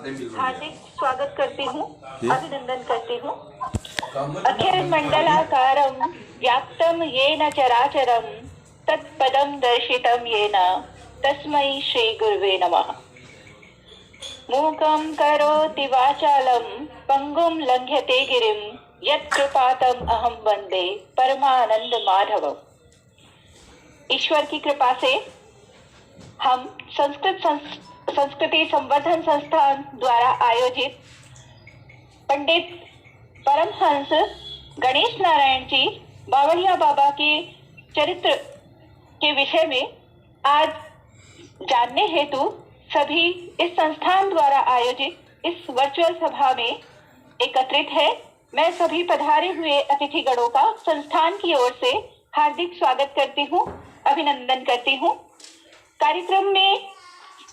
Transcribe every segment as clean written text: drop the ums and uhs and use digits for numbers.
हार्दिक स्वागत करती हूँ, अभिनंदन करती हूँ। अखिल मंडलाकारं व्याप्तं येन चराचरं तत्पदं दर्शितं येन तस्मै श्री गुरुवे नमः। मूकं करोति वाचालं पंगुं लंघ्यते गिरिं यत्कृपातम् अहं वन्दे परमानंद माधवम्। ईश्वर की कृपा से हम संस्कृति संवर्धन संस्थान द्वारा आयोजित पंडित परमहंस गणेश नारायण जी बावलिया बाबा के चरित्र के विषय में आज जानने हेतु सभी इस संस्थान द्वारा आयोजित इस वर्चुअल सभा में एकत्रित है। मैं सभी पधारे हुए अतिथिगणों का संस्थान की ओर से हार्दिक स्वागत करती हूँ, अभिनंदन करती हूँ। कार्यक्रम में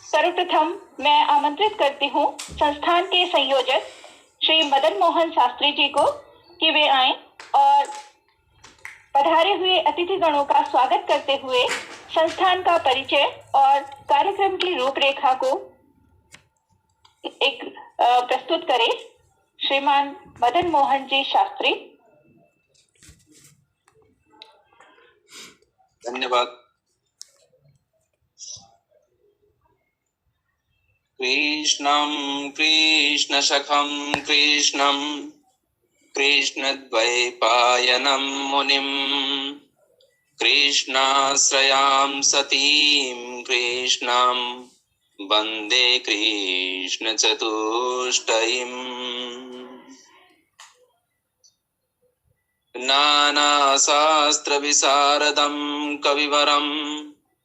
सर्वप्रथम मैं आमंत्रित करती हूँ संस्थान के संयोजक श्री मदन मोहन शास्त्री जी को कि वे आएं और पधारे हुए अतिथिगणों का स्वागत करते हुए संस्थान का परिचय और कार्यक्रम की रूपरेखा को एक प्रस्तुत करें। श्रीमान मदन मोहन जी शास्त्री। धन्यवाद। कृष्णं कृष्णसखं कृष्णं कृष्णद्वैपायनं मुनिं कृष्णाश्रयां सतीं कृष्णं वन्दे कृष्णचतुष्टयीम्। नानाशास्त्रविशारदं कविवरं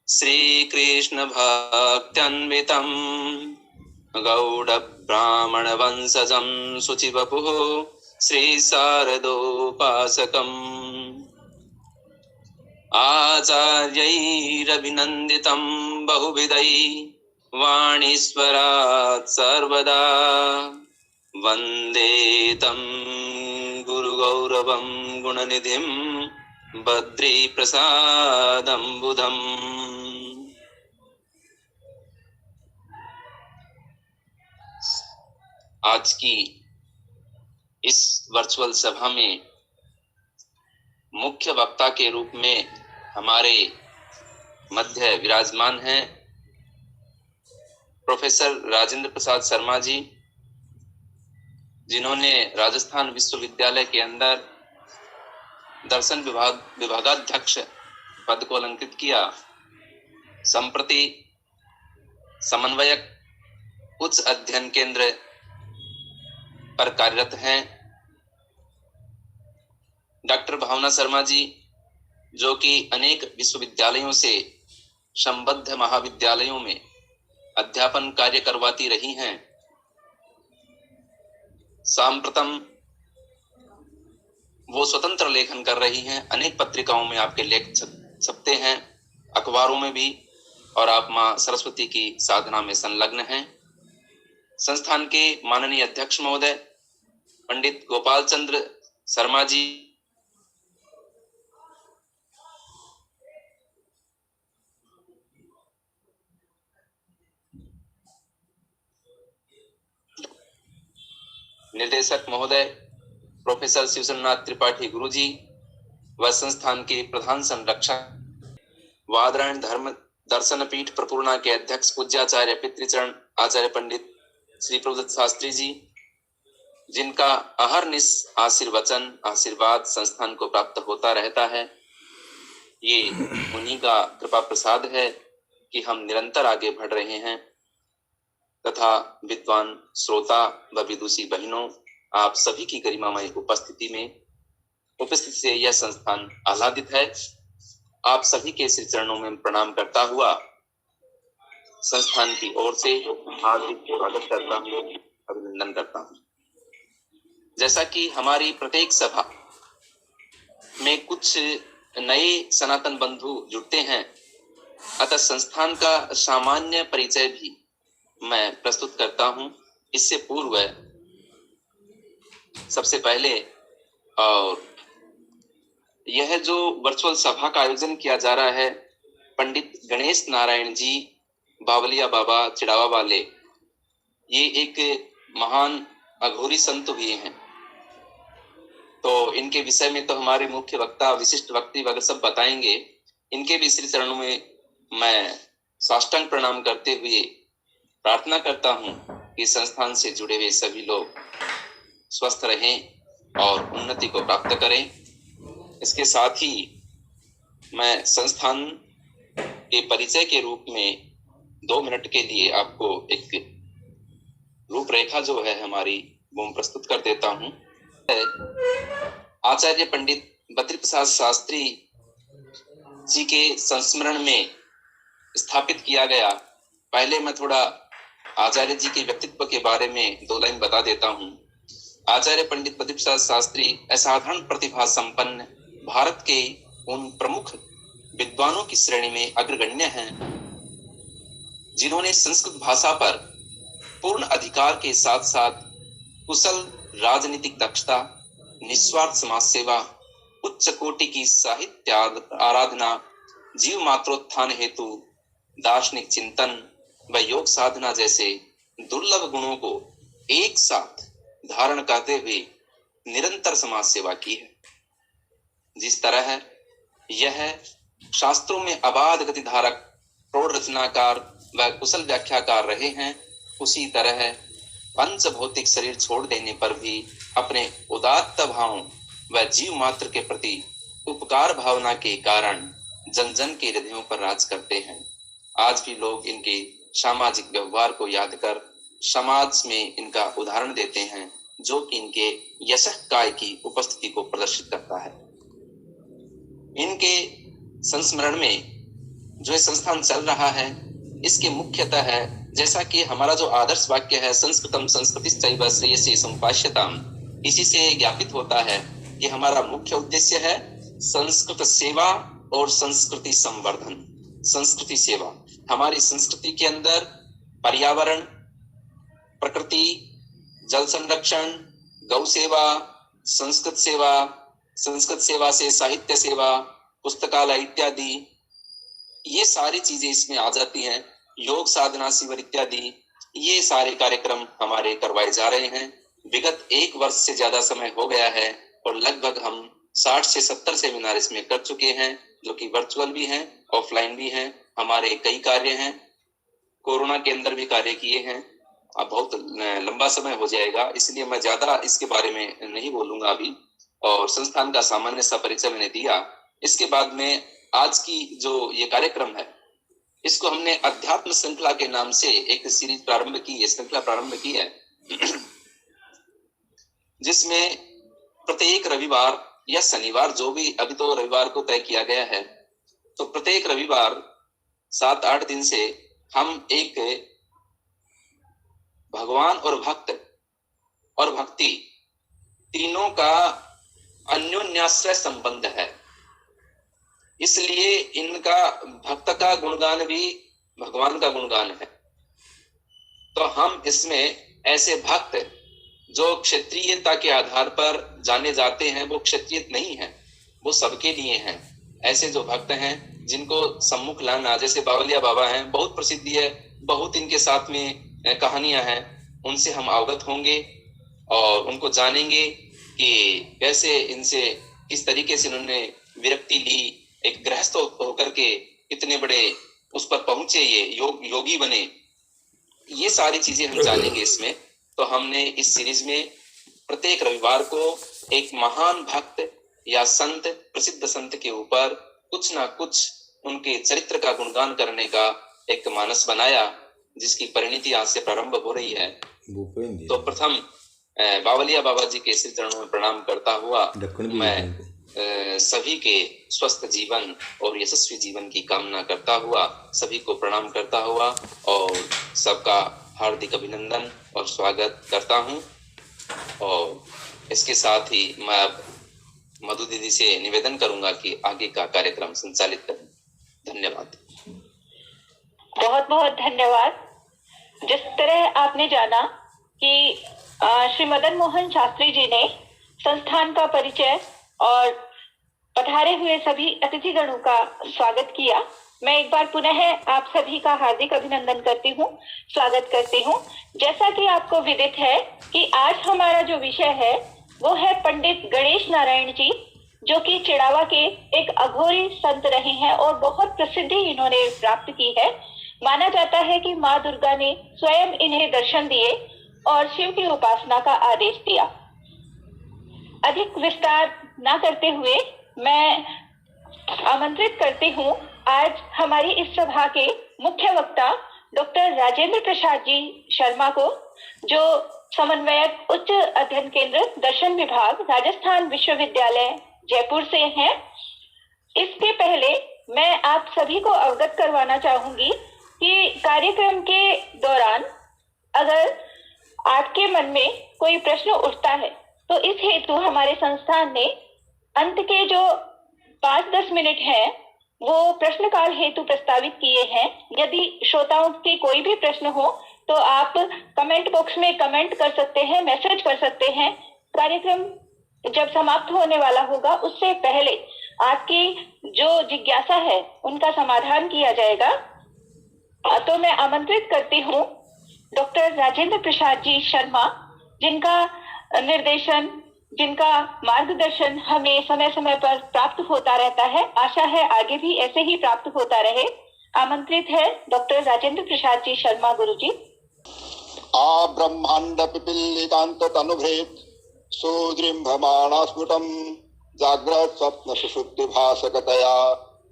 श्रीकृष्णभक्त्यन्वितं गौडब्राह्मणवंशजं शुचिवपुः श्रीशारदोपासकम् आचार्यैरभिनन्दितं बहुविधैः वाणीश्वरात् सर्वदा वन्दे तं गुरुगौरवं गुणनिधिं बद्रीप्रसादं बुधम्। आज की इस वर्चुअल सभा में मुख्य वक्ता के रूप में हमारे मध्य विराजमान हैं प्रोफेसर राजेंद्र प्रसाद शर्मा जी, जिन्होंने राजस्थान विश्वविद्यालय के अंदर दर्शन विभागाध्यक्ष पद को अलंकृत किया। संप्रति समन्वयक उच्च अध्ययन केंद्र पर कार्यरत हैं। डॉक्टर भावना शर्मा जी, जो कि अनेक विश्वविद्यालयों से संबद्ध महाविद्यालयों में अध्यापन कार्य करवाती रही हैं। सांप्रतम वो स्वतंत्र लेखन कर रही हैं। अनेक पत्रिकाओं में आपके लेख छपते हैं, अखबारों में भी, और आप मां सरस्वती की साधना में संलग्न हैं। संस्थान के माननीय अध्यक्ष महोदय पंडित गोपाल चंद्र शर्मा जी, निर्देशक महोदय प्रोफेसर शिवचंद्रनाथ त्रिपाठी गुरुजी व संस्थान के प्रधान संरक्षक वादरायण धर्म दर्शन पीठ प्रपूर्णा के अध्यक्ष पूज्याचार्य पितृचरण आचार्य पंडित श्री प्रभुदत्त शास्त्री जी, जिनका अहरनिश आशीर्वाद संस्थान को प्राप्त होता रहता है। ये उन्हीं का कृपा प्रसाद है कि हम निरंतर आगे बढ़ रहे हैं। तथा विद्वान श्रोता व विदुषी बहनों, आप सभी की गरिमामय उपस्थिति से यह संस्थान आह्लादित है। आप सभी के श्री चरणों में प्रणाम करता हुआ संस्थान की ओर से हार्दिक स्वागत करता हूँ, अभिनंदन करता हूँ। जैसा कि हमारी प्रत्येक सभा में कुछ नए सनातन बंधु जुड़ते हैं, अतः संस्थान का सामान्य परिचय भी मैं प्रस्तुत करता हूं। इससे पूर्व सबसे पहले, और यह जो वर्चुअल सभा का आयोजन किया जा रहा है, पंडित गणेश नारायण जी बावलिया बाबा चिड़ावा वाले, ये एक महान अघोरी संत हुए हैं। तो इनके विषय में तो हमारे मुख्य वक्ता, विशिष्ट व्यक्ति वगैरह सब बताएंगे। इनके भी श्री चरणों में मैं साष्टांग प्रणाम करते हुए प्रार्थना करता हूँ कि संस्थान से जुड़े हुए सभी लोग स्वस्थ रहें और उन्नति को प्राप्त करें। इसके साथ ही मैं संस्थान के परिचय के रूप में 2 मिनट के लिए आपको एक रूपरेखा जो है हमारी वो प्रस्तुत कर देता हूँ। आचार्य पंडित बद्री प्रसाद शास्त्री जी के संस्मरण में स्थापित किया गया। पहले मैं थोड़ा आचार्य जी के व्यक्तित्व के बारे में 2 लाइन बता देता हूँ। आचार्य पंडित बद्री प्रसाद शास्त्री असाधारण प्रतिभा संपन्न भारत के उन प्रमुख विद्वानों की श्रेणी में अग्रगण्य हैं जिन्होंने संस्कृत भाषा पर पूर्ण अधिकार के साथ साथ कुशल राजनीतिक दक्षता, निस्वार्थ समाज सेवा, उच्च कोटि की साहित्य आराधना, जीव मात्रोत्थान हेतु दार्शनिक चिंतन व योग साधना जैसे दुर्लभ गुणों को एक साथ धारण करते हुए निरंतर समाज सेवा की है। जिस तरह यह शास्त्रों में अबाध गतिधारक प्रौढ़ रचनाकार व कुशल व्याख्याकार रहे हैं, उसी तरह पंच भौतिक शरीर छोड़ देने पर भी अपने उदात्त भावों व जीव मात्र के प्रति उपकार भावना के कारण जन जन के हृदयों पर राज करते हैं। आज भी लोग इनके सामाजिक व्यवहार को याद कर समाज में इनका उदाहरण देते हैं, जो कि इनके यशः काय की उपस्थिति को प्रदर्शित करता है। इनके संस्मरण में जो संस्थान चल रहा है, इसके मुख्यतः है, जैसा कि हमारा जो आदर्श वाक्य है, संस्कृतम संस्कृतिश्चैव श्रेयसे समुपाश्यताम्, इसी से ज्ञापित होता है कि हमारा मुख्य उद्देश्य है संस्कृत सेवा और संस्कृति संवर्धन। संस्कृति सेवा, हमारी संस्कृति के अंदर पर्यावरण, प्रकृति, जल संरक्षण, गौ सेवा, संस्कृत सेवा, संस्कृत सेवा से साहित्य सेवा, पुस्तकालय इत्यादि, ये सारी चीजें इसमें आ जाती हैं। योग साधना शिविर इत्यादि, ये सारे कार्यक्रम हमारे करवाए जा रहे हैं। विगत 1 वर्ष से ज्यादा समय हो गया है और लगभग हम 60 से 70 सेमिनार इसमें कर चुके हैं, जो कि वर्चुअल भी हैं, ऑफलाइन भी हैं। हमारे कई कार्य हैं, कोरोना के अंदर भी कार्य किए हैं। अब बहुत लंबा समय हो जाएगा, इसलिए मैं ज्यादा इसके बारे में नहीं बोलूंगा अभी। और संस्थान का सामान्य सा परिचय मैंने दिया। इसके बाद में आज की जो ये कार्यक्रम है, इसको हमने अध्यात्म श्रृंखला के नाम से एक सीरीज प्रारंभ की है, श्रृंखला प्रारंभ की है, जिसमें प्रत्येक रविवार या शनिवार, जो भी, अभी तो रविवार को तय किया गया है, तो प्रत्येक रविवार 7-8 दिन से हम एक भगवान और भक्त और भक्ति तीनों का अन्योन्याश्रय संबंध है, इसलिए इनका भक्त का गुणगान भी भगवान का गुणगान है। तो हम इसमें ऐसे भक्त जो क्षेत्रीयता के आधार पर जाने जाते हैं, वो क्षेत्रीय नहीं है, वो सबके लिए हैं। ऐसे जो भक्त हैं जिनको सम्मुख लाना, जैसे बावलिया बाबा हैं, बहुत प्रसिद्धि है, बहुत इनके साथ में कहानियां हैं, उनसे हम अवगत होंगे और उनको जानेंगे कि कैसे इनसे किस तरीके से उन्होंने विरक्ति ली, एक गृहस्थ होकर के इतने बड़े उस पर पहुंचे, ये योगी बने। ये सारी चीजें हम जानेंगे इसमें। तो हमने इस सीरीज में प्रत्येक रविवार को एक महान भक्त या संत, प्रसिद्ध संत के ऊपर कुछ ना कुछ उनके चरित्र का गुणगान करने का एक मानस बनाया, जिसकी परिणति आज से प्रारंभ हो रही है। तो प्रथम बावलिया बाबा जी के श्री चरणों में प्रणाम करता हुआ मैं सभी के स्वस्थ जीवन और यशस्वी जीवन की कामना करता हुआ, सभी को प्रणाम करता हुआ और सबका हार्दिक अभिनंदन और स्वागत करता हूं। और इसके साथ ही मैं अब मधु दीदी से निवेदन करूंगा कि आगे का कार्यक्रम संचालित करें। धन्यवाद। बहुत बहुत धन्यवाद। जिस तरह आपने जाना कि श्री मदन मोहन शास्त्री जी ने संस्थान का परिचय और पधारे हुए सभी अतिथिगणों का स्वागत किया, मैं एक बार पुनः आप सभी का हार्दिक अभिनंदन करती हूँ, स्वागत करती हूँ। जैसा कि आपको विदित है कि आज हमारा जो विषय है वो है पंडित गणेश नारायण जी, जो कि चिड़ावा के एक अघोरी संत रहे हैं और बहुत प्रसिद्धि इन्होंने प्राप्त की है। माना जाता है कि माँ दुर्गा ने स्वयं इन्हें दर्शन दिए और शिव की उपासना का आदेश दिया। अधिक विस्तार न करते हुए मैं आमंत्रित करती हूँ आज हमारी इस सभा के मुख्य वक्ता डॉक्टर राजेंद्र प्रसाद जी शर्मा को, जो समन्वयक उच्च अध्ययन केंद्र दर्शन विभाग राजस्थान विश्वविद्यालय जयपुर से हैं। इसके पहले मैं आप सभी को अवगत करवाना चाहूंगी कि कार्यक्रम के दौरान अगर आपके मन में कोई प्रश्न उठता है तो इस हेतु हमारे संस्थान ने अंत के जो 5-10 मिनट है वो प्रश्नकाल हेतु प्रस्तावित किए हैं। यदि श्रोताओं के कोई भी प्रश्न हो तो आप कमेंट बॉक्स में कमेंट कर सकते हैं, मैसेज कर सकते हैं। कार्यक्रम जब समाप्त होने वाला होगा उससे पहले आपकी जो जिज्ञासा है उनका समाधान किया जाएगा। तो मैं आमंत्रित करती हूँ डॉक्टर राजेंद्र प्रसाद जी शर्मा, जिनका निर्देशन, जिनका मार्गदर्शन हमें समय समय पर प्राप्त होता रहता है। आशा है आगे भी ऐसे ही प्राप्त होता रहे। आमंत्रित है डॉक्टर राजेंद्र प्रसाद जी शर्मा गुरुजी। आ ब्रह्मांड पिपीलिकांत तनुभृत सुदृंभमाणा स्फुटम जाग्रत स्वप्न सुषुप्ति भासकतया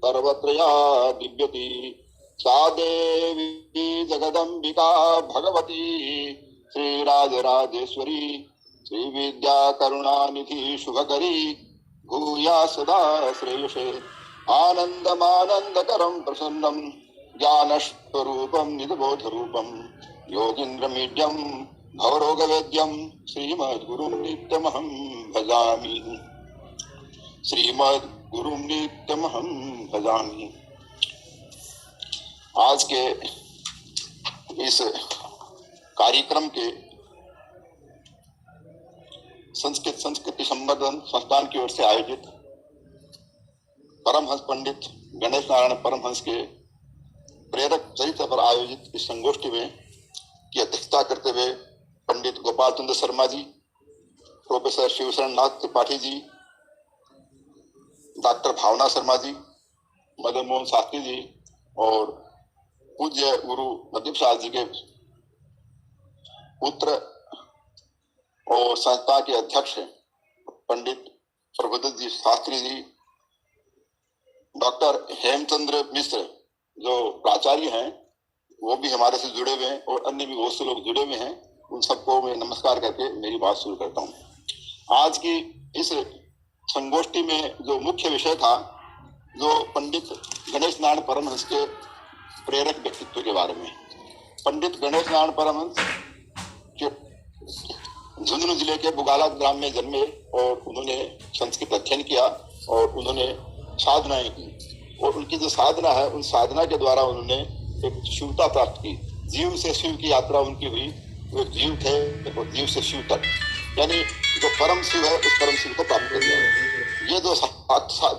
सर्वत्रया दिव्यति सा देवी जगदंबिका भगवती श्रीराजराजेश्वरी श्री विद्या करुणानिधि शुभकरी भूया सदा श्रेयसे आनंदमानंदकरं प्रसन्नं ज्ञानस्वरूपं निधबोधरूपं योगीन्द्रमीड्यं भवरोगवेद्यं श्रीमद्गुरुं नित्यमहं भजामि। श्रीमद्गुरुं नित्यमहं भजामि। आज के इस कार्यक्रम के संस्कृति संवर्धन संस्थान की ओर से आयोजित परमहंस पंडित गणेश नारायण परमहंस के प्रेरक चरित्र पर आयोजित इस संगोष्ठी में की अध्यक्षता करते हुए पंडित गोपाल चंद्र शर्मा जी, प्रोफेसर शिवशरण नाथ त्रिपाठी जी, डॉक्टर भावना शर्मा जी, मदन मोहन शास्त्री जी और पूज्य गुरु मध्य प्रसाद जी के पुत्र और संस्था के अध्यक्ष पंडित प्रभुदत्त जी शास्त्री जी, डॉक्टर हेमचंद्र मिश्र जो प्राचार्य हैं वो भी हमारे से जुड़े हुए हैं और अन्य भी बहुत से लोग जुड़े हुए हैं। उन सबको मैं नमस्कार करके मेरी बात शुरू करता हूँ। आज की इस संगोष्ठी में जो मुख्य विषय था, जो पंडित गणेश नारायण परमहंस के प्रेरक व्यक्तित्व के बारे में। पंडित गणेश नारायण परमहंस झुंझुनू जिले के बुगाला ग्राम में जन्मे और उन्होंने संस्कृत अध्ययन किया और उन्होंने साधनाएं की और उनकी जो साधना है उन साधना के द्वारा उन्होंने एक शिवता प्राप्त की। जीव से शिव की यात्रा उनकी हुई। वो जीव थे और जीव से शिव तक, यानी जो परम शिव है उस परम शिव को प्राप्त कर दिया। ये जो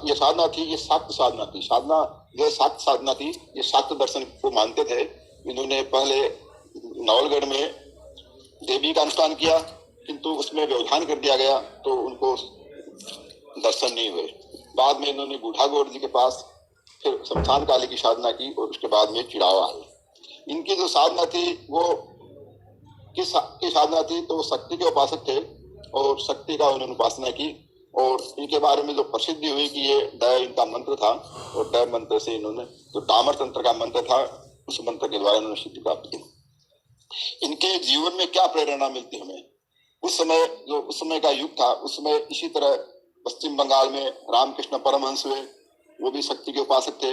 ये साधना थी, ये शाक्त साधना थी। साधना जो शाक्त साधना थी, ये शाक्त दर्शन को मानते थे। इन्होंने पहले नवलगढ़ में देवी का अनुष्ठान किया, किंतु उसमें व्यवधान कर दिया गया तो उनको दर्शन नहीं हुए। बाद में इन्होंने बूढ़ागौर जी के पास फिर शमशान काली की साधना की और उसके बाद में चिड़ावा आए। इनकी जो साधना थी वो किस साधना थी, तो वो शक्ति के उपासक थे और शक्ति का उन्होंने उपासना की और इनके बारे में जो प्रसिद्धि हुई कि ये दया इनका मंत्र था और दया मंत्र से इन्होंने जो डामर तंत्र का मंत्र था उस मंत्र के द्वारा इन्होंने सिद्धि प्राप्त की। इनके जीवन में क्या प्रेरणा मिलती हमें, उस समय का युग था, उस समय इसी तरह पश्चिम बंगाल में रामकृष्ण परमहंस हुए, वो भी शक्ति के उपासक थे।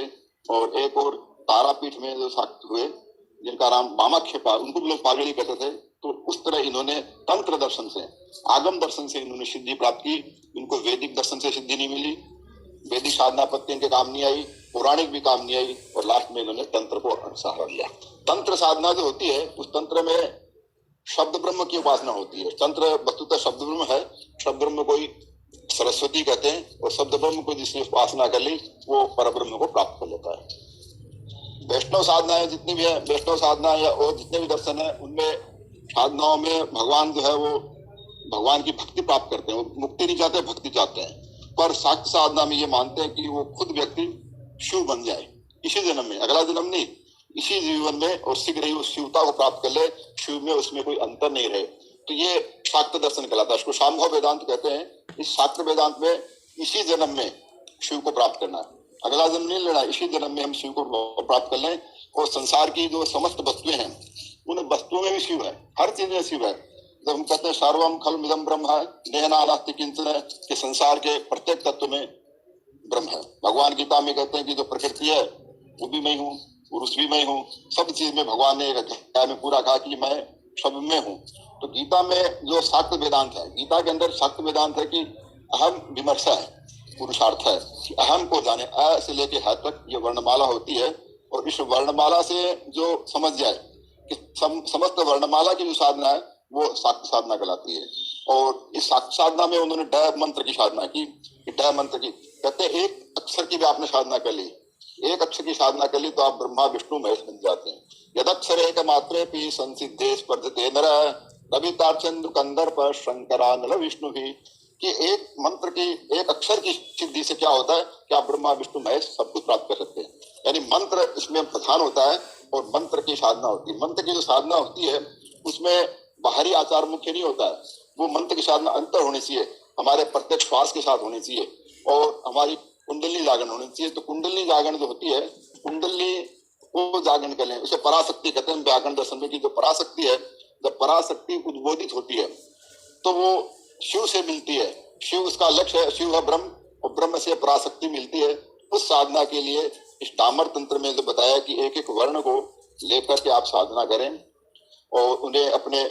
और एक और तारापीठ में जो शाक्त हुए जिनका नाम वामाक्षेपा, उनको भी लोग पागड़ी कहते थे। तो उस तरह इन्होंने तंत्र दर्शन से, आगम दर्शन से इन्होंने सिद्धि प्राप्त की। इनको वैदिक दर्शन से सिद्धि नहीं मिली, वैदिक साधना पत्ति इनके काम नहीं आई, पौराणिक भी काम नहीं आई और लास्ट में इन्होंने तंत्र को सहारा लिया। तंत्र साधना जो होती है उस तंत्र में शब्द ब्रह्म की उपासना होती है। तंत्र वस्तुतः शब्द ब्रह्म है। शब्द ब्रह्म कोई सरस्वती कहते हैं और शब्द ब्रह्म को जिसने उपासना कर ली वो पर ब्रह्म को प्राप्त कर लेता है। वैष्णव साधनाएं जितनी भी है, वैष्णव साधना या और जितने भी दर्शन है, उनमें साधनाओं में भगवान जो है वो भगवान की भक्ति प्राप्त करते हैं। वो मुक्ति नहीं चाहते, भक्ति चाहते हैं। पर शाक्त साधना में ये मानते हैं कि वो खुद व्यक्ति शिव बन जाए इसी जन्म में, अगला जन्म नहीं, इसी जीवन में, और शीघ्र ही उस शिवता को प्राप्त कर ले, शिव में उसमें कोई अंतर नहीं रहे। तो ये शाक्त दर्शन कहलाता है, इसको शाम्भव वेदांत कहते हैं। इस शाक्त वेदांत में इसी जन्म में शिव को प्राप्त करना है, अगला जन्म नहीं लेना, इसी जन्म में हम शिव को प्राप्त कर लें। और संसार की जो समस्त वस्तुएं हैं, उन वस्तुओं में भी शिव है, हर चीज में शिव है। जब हम कहते हैं सर्वम खलमिदं ब्रह्म है नेह नास्ति किंचन, कि संसार के प्रत्येक तत्व में ब्रह्म है। भगवान गीता में कहते हैं कि जो प्रकृति है वो भी मैं हूँ, पुरुष भी मैं हूँ, सब चीज में भगवान ने एक अध्याय में पूरा कहा कि मैं सब में हूँ। तो गीता में जो शाक्त वेदांत है, गीता के अंदर शाक्त वेदांत है कि अहम विमर्शा है, पुरुषार्थ है कि अहम को जाने, अ से लेके ह तक ये वर्णमाला होती है। और इस वर्णमाला से जो समझ जाए कि समस्त वर्णमाला की जो साधना है वो शाक्त साधना कहलाती है। और इस शाक्त साधना में उन्होंने ड मंत्र की साधना की। ड मंत्र की कहते हैं एक अक्षर की भी आपने साधना कर ली, एक अक्षर की साधना कर ली तो आप ब्रह्मा विष्णु महेश बन जाते हैं। यदक्षर एक मात्रे पी संसिद्धे स्पर्धते नर रवितार्चंद्र कंदर पर शंकरानल विष्णु भी, कि एक मंत्र की, एक अक्षर की सिद्धि से क्या होता है कि आप ब्रह्मा विष्णु महेश सब कुछ प्राप्त कर सकते हैं। यानी मंत्र इसमें प्रधान होता है और मंत्र की साधना होती है। मंत्र की जो साधना होती है उसमें बाहरी आचार मुख्य नहीं होता है, वो मंत्र की साधना अंतर होनी चाहिए, हमारे प्रत्यक्ष श्वास के साथ होनी चाहिए और हमारी कुंडली जागरण होनी चाहिए। तो कुंडली जागरण जो होती है, कुंडली को जागरण कर लें, उसे पराशक्ति कहते हैं व्याकरण दर्शन में, की जो पराशक्ति है, जब पराशक्ति उद्बोधित होती है तो वो शिव से मिलती है। शिव उसका लक्ष्य है, शिव है ब्रह्म और ब्रह्म से पराशक्ति मिलती है। उस साधना के लिए इस डामर तंत्र में जो बताया कि एक एक वर्ण को लेकर के आप साधना करें और उन्हें अपने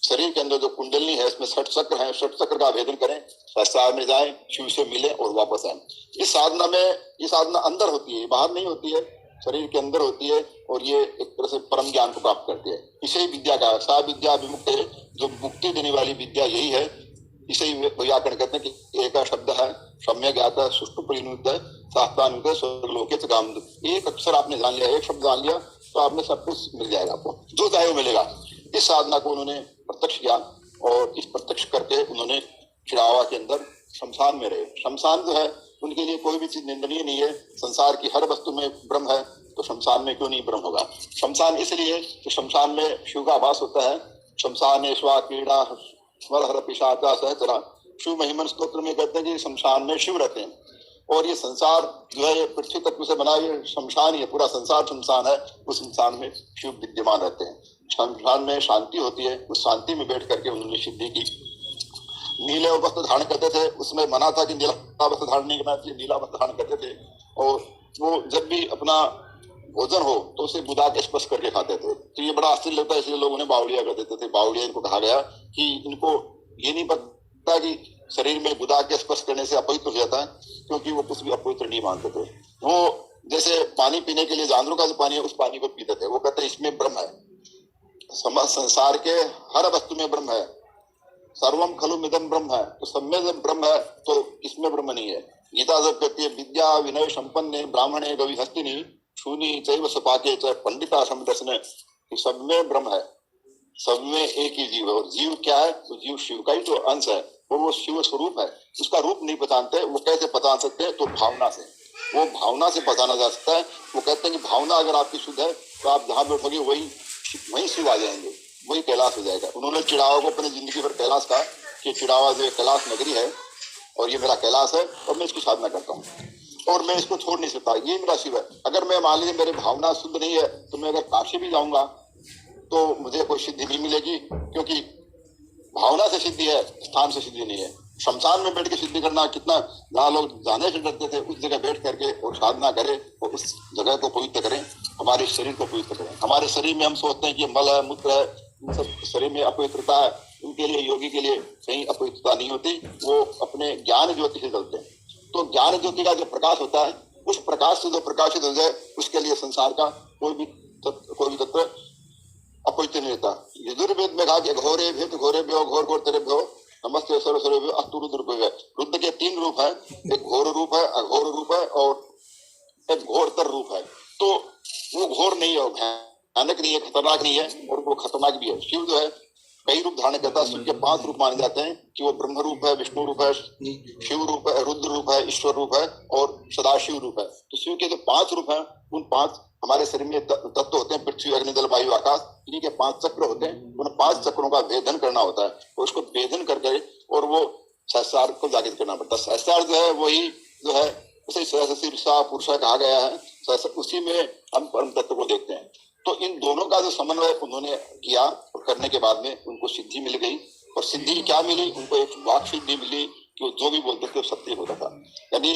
शरीर के अंदर जो कुंडली है इसमें 6 चक्र हैं, 6 चक्र का भेदन करें, सहस्त्रार में जाएं, शिव से मिले और वापस आए। इस साधना में, ये साधना अंदर होती है, बाहर नहीं होती है, शरीर के अंदर होती है और ये एक तरह से परम ज्ञान को प्राप्त करती है। इसे ही विद्या का सा विद्या विमुक्त है, जो मुक्ति देने वाली विद्या यही है। इसे ही व्याकरण कहते हैं कि एक शब्द है सम्यक ज्ञाता सुष्टु परिणुत शास्त्रानुत स्वर्गलोके च कामदूत। एक अक्षर आपने जान लिया, एक शब्द जान लिया तो आपने सब कुछ मिल जाएगा, आपको जो चाहे वो मिलेगा। इस साधना को उन्होंने प्रत्यक्ष किया और इस प्रत्यक्ष करके उन्होंने चिड़ावा के अंदर शमशान में रहे। शमशान जो है उनके लिए कोई भी चीज निंदनीय नहीं है। संसार की हर वस्तु में ब्रह्म है तो शमशान में क्यों नहीं ब्रह्म होगा। शमशान इसलिए कि शमशान में शिव का आवास होता है। शमशान स्वा क्रीड़ा स्मरहर पिशाचा सहचरा, शिव महिमन स्तोत्र में कहते हैं कि शमशान में शिव रहते हैं। और ये संसार जो है पृथ्वी तत्व से बना, ये शमशान ही है, पूरा संसार शमशान है। उस शमशान में शिव विद्यमान रहते हैं। शमशान में शांति होती है, उस शांति में बैठ करके उन्होंने सिद्धि की। नीले वस्त्र धारण करते थे, उसमें मना था कि नीला वस्त्र धारण नहीं करना चाहिए, नीला वस्त्र धारण करते थे। और वो जब भी अपना भोजन हो तो उसे गुदा के स्पर्श करके खाते थे। तो ये बड़ा आश्चर्य लगता है, इसलिए लोग उन्हें बावड़िया कर देते थे। बावड़िया इनको कहा गया कि इनको ये नहीं पता कि शरीर में गुदा के स्पर्श करने से अपवित्र हो जाता है, क्योंकि वो कुछ भी अपवित्र नहीं मानते थे। वो जैसे पानी पीने के लिए जानवरों का जो पानी है उस पानी को पीते थे। वो कहते हैं इसमें ब्रह्म है, संसार के हर वस्तु में ब्रह्म है, सर्वम खलु मिदम ब्रह्म है। तो सब में जब ब्रह्म है तो इसमें ब्रह्म नहीं है। गीता जब कहती है विद्या विनय संपन्ने ब्राह्मणे गवि हस्तिनी शूनी चैव सपाके च पंडिता समदर्शने, सब में ब्रह्म है, सब में एक ही जीव है। और जीव क्या है? तो जीव शिव का ही तो अंश है और वो शिव स्वरूप है। उसका रूप नहीं पहचानते, वो कैसे पहचान सकते हैं? तो भावना से, वो भावना से पहचाना जा सकता है। वो कहते हैं कि भावना अगर आपकी शुद्ध है तो आप जहाँ बैठोगे वही शिव आ जाएंगे, वही कैलाश हो जाएगा। उन्होंने चिड़ावा को अपनी जिंदगी भर कैलाश कहा कि चिड़ावा जो कैलाश नगरी है और ये मेरा कैलाश है और मैं इसकी साधना करता हूँ और मैं इसको छोड़ नहीं सकता, ये मेरा शिव है। अगर मैं मान लीजिए मेरी भावना शुद्ध नहीं है तो मैं अगर काशी भी जाऊंगा तो मुझे कोई सिद्धि नहीं मिलेगी, क्योंकि भावना से सिद्धि है, स्थान से सिद्धि नहीं है। शमशान में बैठ के सिद्धि करना कितना, जहाँ लोग जाने से डरते थे उस जगह बैठ करके और साधना करें और उस जगह को पवित्र करें, हमारे शरीर को पवित्र करें। हमारे शरीर में हम सोचते हैं कि मल है, मूत्र है, इन सब शरीर में अपवित्रता है। उनके लिए, योगी के लिए कहीं अपवित्रता नहीं होती, वो अपने ज्ञान ज्योति से चलते हैं। तो ज्ञान ज्योति का जो प्रकाश होता है उस प्रकाश से जो प्रकाशित हो जाए उसके लिए संसार का कोई भी तत्व अपवित्र नहीं रहता। यजुर्वेद में कहा कि घोरे भेद घोरे भ्यो घोर घोर तेरे भ्यो नमस्ते सर्व सर्व अस्तु रुद्र भ्यो। रुद्र के 3 रूप है, एक घोर रूप है, अघोर रूप है और एक घोरतर रूप है। तो नहीं है, भयानक नहीं है, खतरनाक नहीं है, और वो खतरनाक भी है। शिव जो है कई रूप धारण करता है। शिव के 5 रूप माने जाते हैं कि वो ब्रह्म रूप है, विष्णु रूप है, शिव रूप है, रुद्र रूप है, ईश्वर रूप है और सदाशिव रूप है। तो शिव के जो 5 रूप हैं, उन 5 हमारे शरीर में तत्व होते हैं, पृथ्वी, अग्नि, जल, वायु, आकाश, इन्हीं के 5 चक्र होते हैं। उन 5 चक्रों का भेदन करना होता है, और उसको भेदन करके और वो सहस्रार को जागृत करना पड़ता है। सहस्रार जो है वही जो है उसे सहस्रा पुरुषा कहा गया है, उसी में हम परम तत्व को देखते हैं। तो इन दोनों का जो समन्वय उन्होंने किया और करने के बाद में उनको सिद्धि मिल गई। और सिद्धि क्या मिली? उनको एक वाक सिद्धि मिली कि वो जो भी बोलते थे वो सत्य होता था। यानी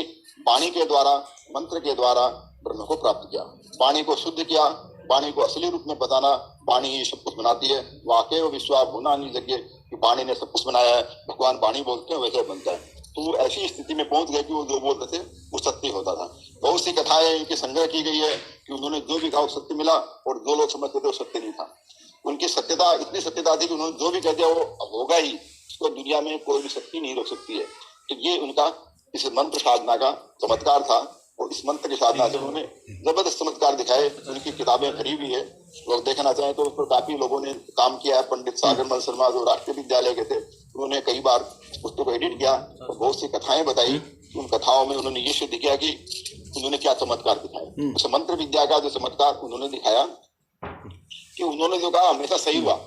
वाणी के द्वारा, मंत्र के द्वारा ब्रह्म को प्राप्त किया, वाणी को शुद्ध किया, वाणी को असली रूप में बताना। वाणी ही सब कुछ बनाती है। वाके विश्वास होना नहीं लगे कि वाणी ने सब कुछ बनाया है, भगवान वाणी बोलते हैं वैसे बनता है। तो वो ऐसी स्थिति में पहुंच गए कि वो जो बोलते थे वो सत्य होता था। बहुत सी कथाएं इनके संग्रह की गई है कि उन्होंने जो भी कहा सत्य मिला, और जो लोग समझते थे वो सत्य नहीं था। उनकी सत्यता, इतनी सत्यता थी कि उन्होंने जो भी कह दिया वो होगा ही, उसको दुनिया में कोई भी शक्ति नहीं रोक सकती है। तो ये उनका इस मंत्र साधना का चमत्कार था, और इस मंत्र की साधना से उन्होंने जबरदस्त चमत्कार दिखाए। उनकी किताबें भरी हुई है, लोग देखना चाहें तो उस पर काफी लोगों ने काम किया है। पंडित सागरमल शर्मा जो राष्ट्रीय विद्यालय के थे, उन्होंने कई बार पुस्तक को एडिट किया और बहुत सी कथाएं बताई। उन कथाओं में उन्होंने ये सिद्ध किया कि उन्होंने क्या चमत्कार दिखाया। उस मंत्र विद्या का जो चमत्कार उन्होंने दिखाया कि उन्होंने जो कहा हमेशा सही हुआ,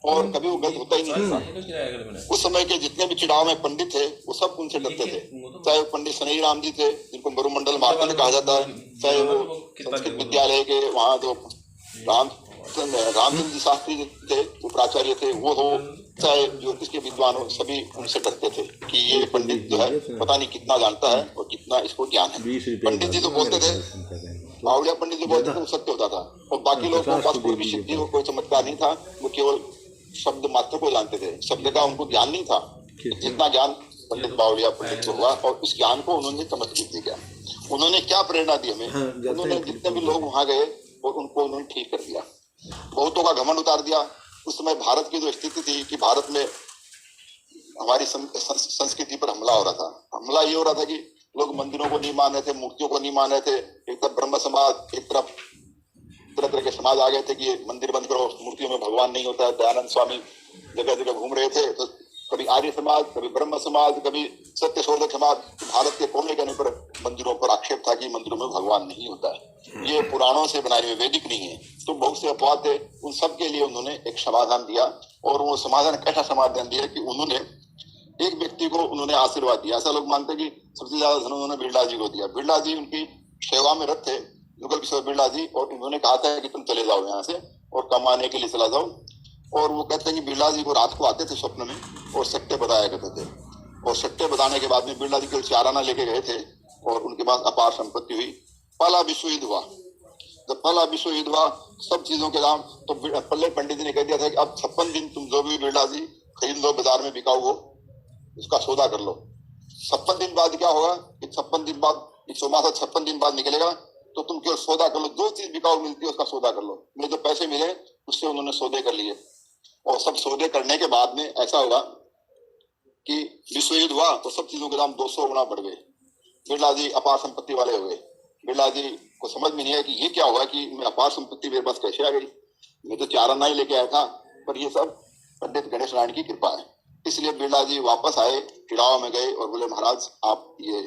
और कभी वो गलत होता ही नहीं था। उस समय के जितने भी चिड़ाव में पंडित थे वो सब उनसे डरते थे। चाहे वो पंडित सनई राम जी थे, जिनको मरुमंडल मार्तंड कहा जाता है, चाहे वो संस्कृत विद्यालय के वहाँ जो रामचंद्र जी शास्त्री थे वो प्राचार्य थे, वो हो, चाहे ज्योतिष के विद्वान हो, सभी उनसे डरते थे कि ये पंडित जो है पता नहीं कितना जानता है और कितना इसको ज्ञान है। पंडित जी तो बोलते थे, बावड़िया पंडित जी बोलते थे वो सत्य होता था, और बाकी लोग के पास कोई भी सिद्धि हो, कोई चमत्कार नहीं था। वो केवल शब्द मात्र को जानते थे, शब्द का उनको ज्ञान नहीं था। जितना ज्ञान पंडित बावड़िया पंडित को हुआ, और उस ज्ञान को उन्होंने चमत्कृत किया। उन्होंने क्या प्रेरणा दी हमें? उन्होंने जितने भी लोग वहां गए और उनको उन्होंने ठीक कर दिया, बहुतों का घमंड उतार दिया। उस समय भारत की जो स्थिति थी कि भारत में हमारी संस्कृति पर हमला हो रहा था। हमला ये हो रहा था कि लोग मंदिरों को नहीं मान रहे थे, मूर्तियों को नहीं मान रहे थे। एक तरफ ब्रह्म समाज, एक तरफ तरह तरह के समाज आ गए थे कि मंदिर बंद करो, मूर्तियों में भगवान नहीं होता है। दयानंद स्वामी जगह जगह घूम रहे थे, तो कभी आर्य समाज, कभी ब्रह्म समाज, कभी सत्य शोधक समाज, भारत के कोने कोने पर मंदिरों पर आक्षेप था कि मंदिरों में भगवान नहीं होता है, ये पुराणों से बनाए हुए वैदिक नहीं है। तो बहुत से अपवाद थे, उन सब के लिए उन्होंने एक समाधान दिया। और वो समाधान कैसा समाधान दिया कि उन्होंने एक व्यक्ति को उन्होंने आशीर्वाद दिया। ऐसा लोग मानते कि सबसे ज्यादा धन उन्होंने बिरला जी को दिया। बिरला जी उनकी सेवा में रत थे, जुगल किशोर बिरला जी, और उन्होंने कहा था कि तुम चले जाओ यहाँ से और कमाने के लिए चला जाओ। और वो कहते हैं कि बिरला जी को रात को आते थे स्वप्न में और सट्टे बताया करते थे, और सट्टे बताने के बाद में बिरला जी को 4 आना लेके गए थे, और उनके पास अपार संपत्ति हुई। पहला विश्व युद्ध हुआ, जब पहला विश्व युद्ध हुआ, सब चीजों के दाम, तो पल्ले पंडित जी ने कह दिया था कि अब 56 दिन तुम जो भी बिरला जी खरीद लो, बाजार में बिकाऊ हो, उसका सौदा कर लो। 56 दिन बाद क्या होगा? 56 दिन बाद, 56 दिन बाद निकलेगा, तो तुम केवल सौदा कर लो, जो चीज बिकाऊ मिलती है उसका सौदा कर लो। मुझे जो पैसे मिले उससे उन्होंने सौदे कर लिए, और सब सौदे करने के बाद में ऐसा हुआ कि विश्व युद्ध हुआ तो सब चीजों के दाम 200 गुना बढ़ गए। बिरला जी अपार संपत्ति वाले हो गए। बिरला जी को समझ में नहीं आया कि ये क्या हुआ कि मैं अपार संपत्ति मेरे पास कैसे आ गई। मैं तो 4 आना ही लेके आया था, पर ये सब पंडित गणेश नारायण की कृपा है। इसलिए बिरला जी वापस आए, चिड़ाव में गए और बोले महाराज आप ये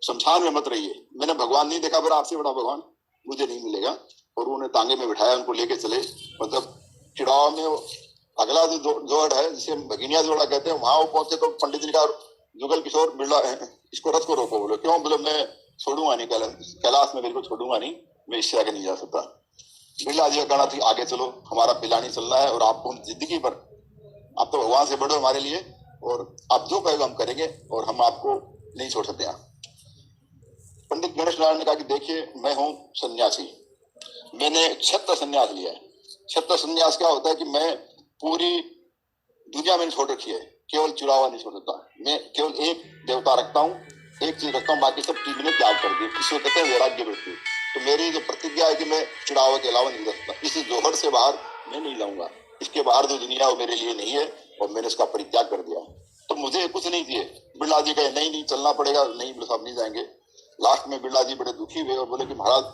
शमशान में मत रहिए, मैंने भगवान नहीं देखा, पर आपसे बड़ा भगवान मुझे नहीं मिलेगा। और उन्होंने तांगे में बिठाया, उनको लेके चले। मतलब चिड़ाव में अगला जो जोड़ है जिसे भगिनिया जोड़ा कहते हैं, वहां वो पहुंचे तो पंडित जी का जुगल किशोर बिरला, इसको रथ को रोको। बोले क्यों? बोले मैं छोड़ूंगा नहीं, कैलाश में मेरे को छोड़ूंगा नहीं, मैं इससे आगे नहीं जा सकता। बिरला जी का कहना था आगे चलो, हमारा पिलानी चलना है, और आपको हम जिंदगी पर, आप तो भगवान से बड़े हमारे लिए, और आप जो कहेगा हम करेंगे, और हम आपको नहीं छोड़ सकते। पंडित गणेश नारायण ने कहा कि देखिए मैं हूँ सन्यासी, मैंने क्षत्र संन्यास लिया है। क्षत्र संन्यास क्या होता है कि मैं पूरी दुनिया मैंने छोड़ रखी है, केवल चिड़ावा नहीं छोड़ सकता। मैं केवल एक देवता रखता हूँ, एक चीज रखता हूँ, बाकी सब चीज मैंने त्याग कर दी। इसको कहते हैं वैराग्य वृत्ति। तो मेरी जो प्रतिज्ञा है कि मैं चिड़ावा के अलावा नहीं रख सकता, इस जोहर से बाहर मैं नहीं लाऊंगा। इसके बाहर जो दुनिया वो मेरे लिए नहीं है, और मैंने इसका परित्याग कर दिया। तो मुझे कुछ नहीं दिए। बिरला जी कहे नहीं चलना पड़ेगा, नहीं बोले साहब नहीं जाएंगे। लास्ट में बिरला जी बड़े दुखी हुए और बोले कि महाराज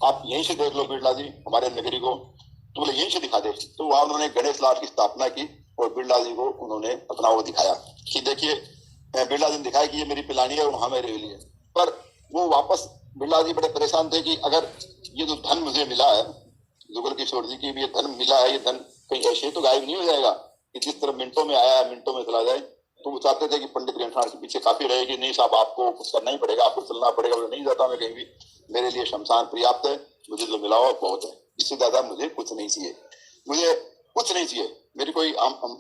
आप यहीं से देख लो बिरला जी हमारे नगरी को, तो बोले यहीं से दिखा दे। तो वहां उन्होंने गणेश लाल की स्थापना की और बिरला जी को उन्होंने अपना वो दिखाया कि देखिए बिरला जी ने दिखाया कि ये मेरी पिलानी है और वहां मेरे लिए। पर वो वापस बिरला जी बड़े परेशान थे कि अगर ये जो धन मुझे मिला है, जुगल किशोर जी की भी ये धन मिला है, ये धन कहीं ऐसे तो गायब नहीं हो जाएगा कि जिस तरह मिनटों में आया मिनटों में चला जाए। तो वो चाहते थे कि पंडित घनश्याम के पीछे काफी रहेगी, नहीं साहब आपको कुछ करना ही पड़ेगा, आपको चलना पड़ेगा। वो नहीं जाता मैं कहीं भी, मेरे लिए शमशान पर्याप्त है, मुझे जो मिला हुआ बहुत है, इससे ज्यादा मुझे कुछ नहीं चाहिए, मुझे कुछ नहीं चाहिए, मेरी कोई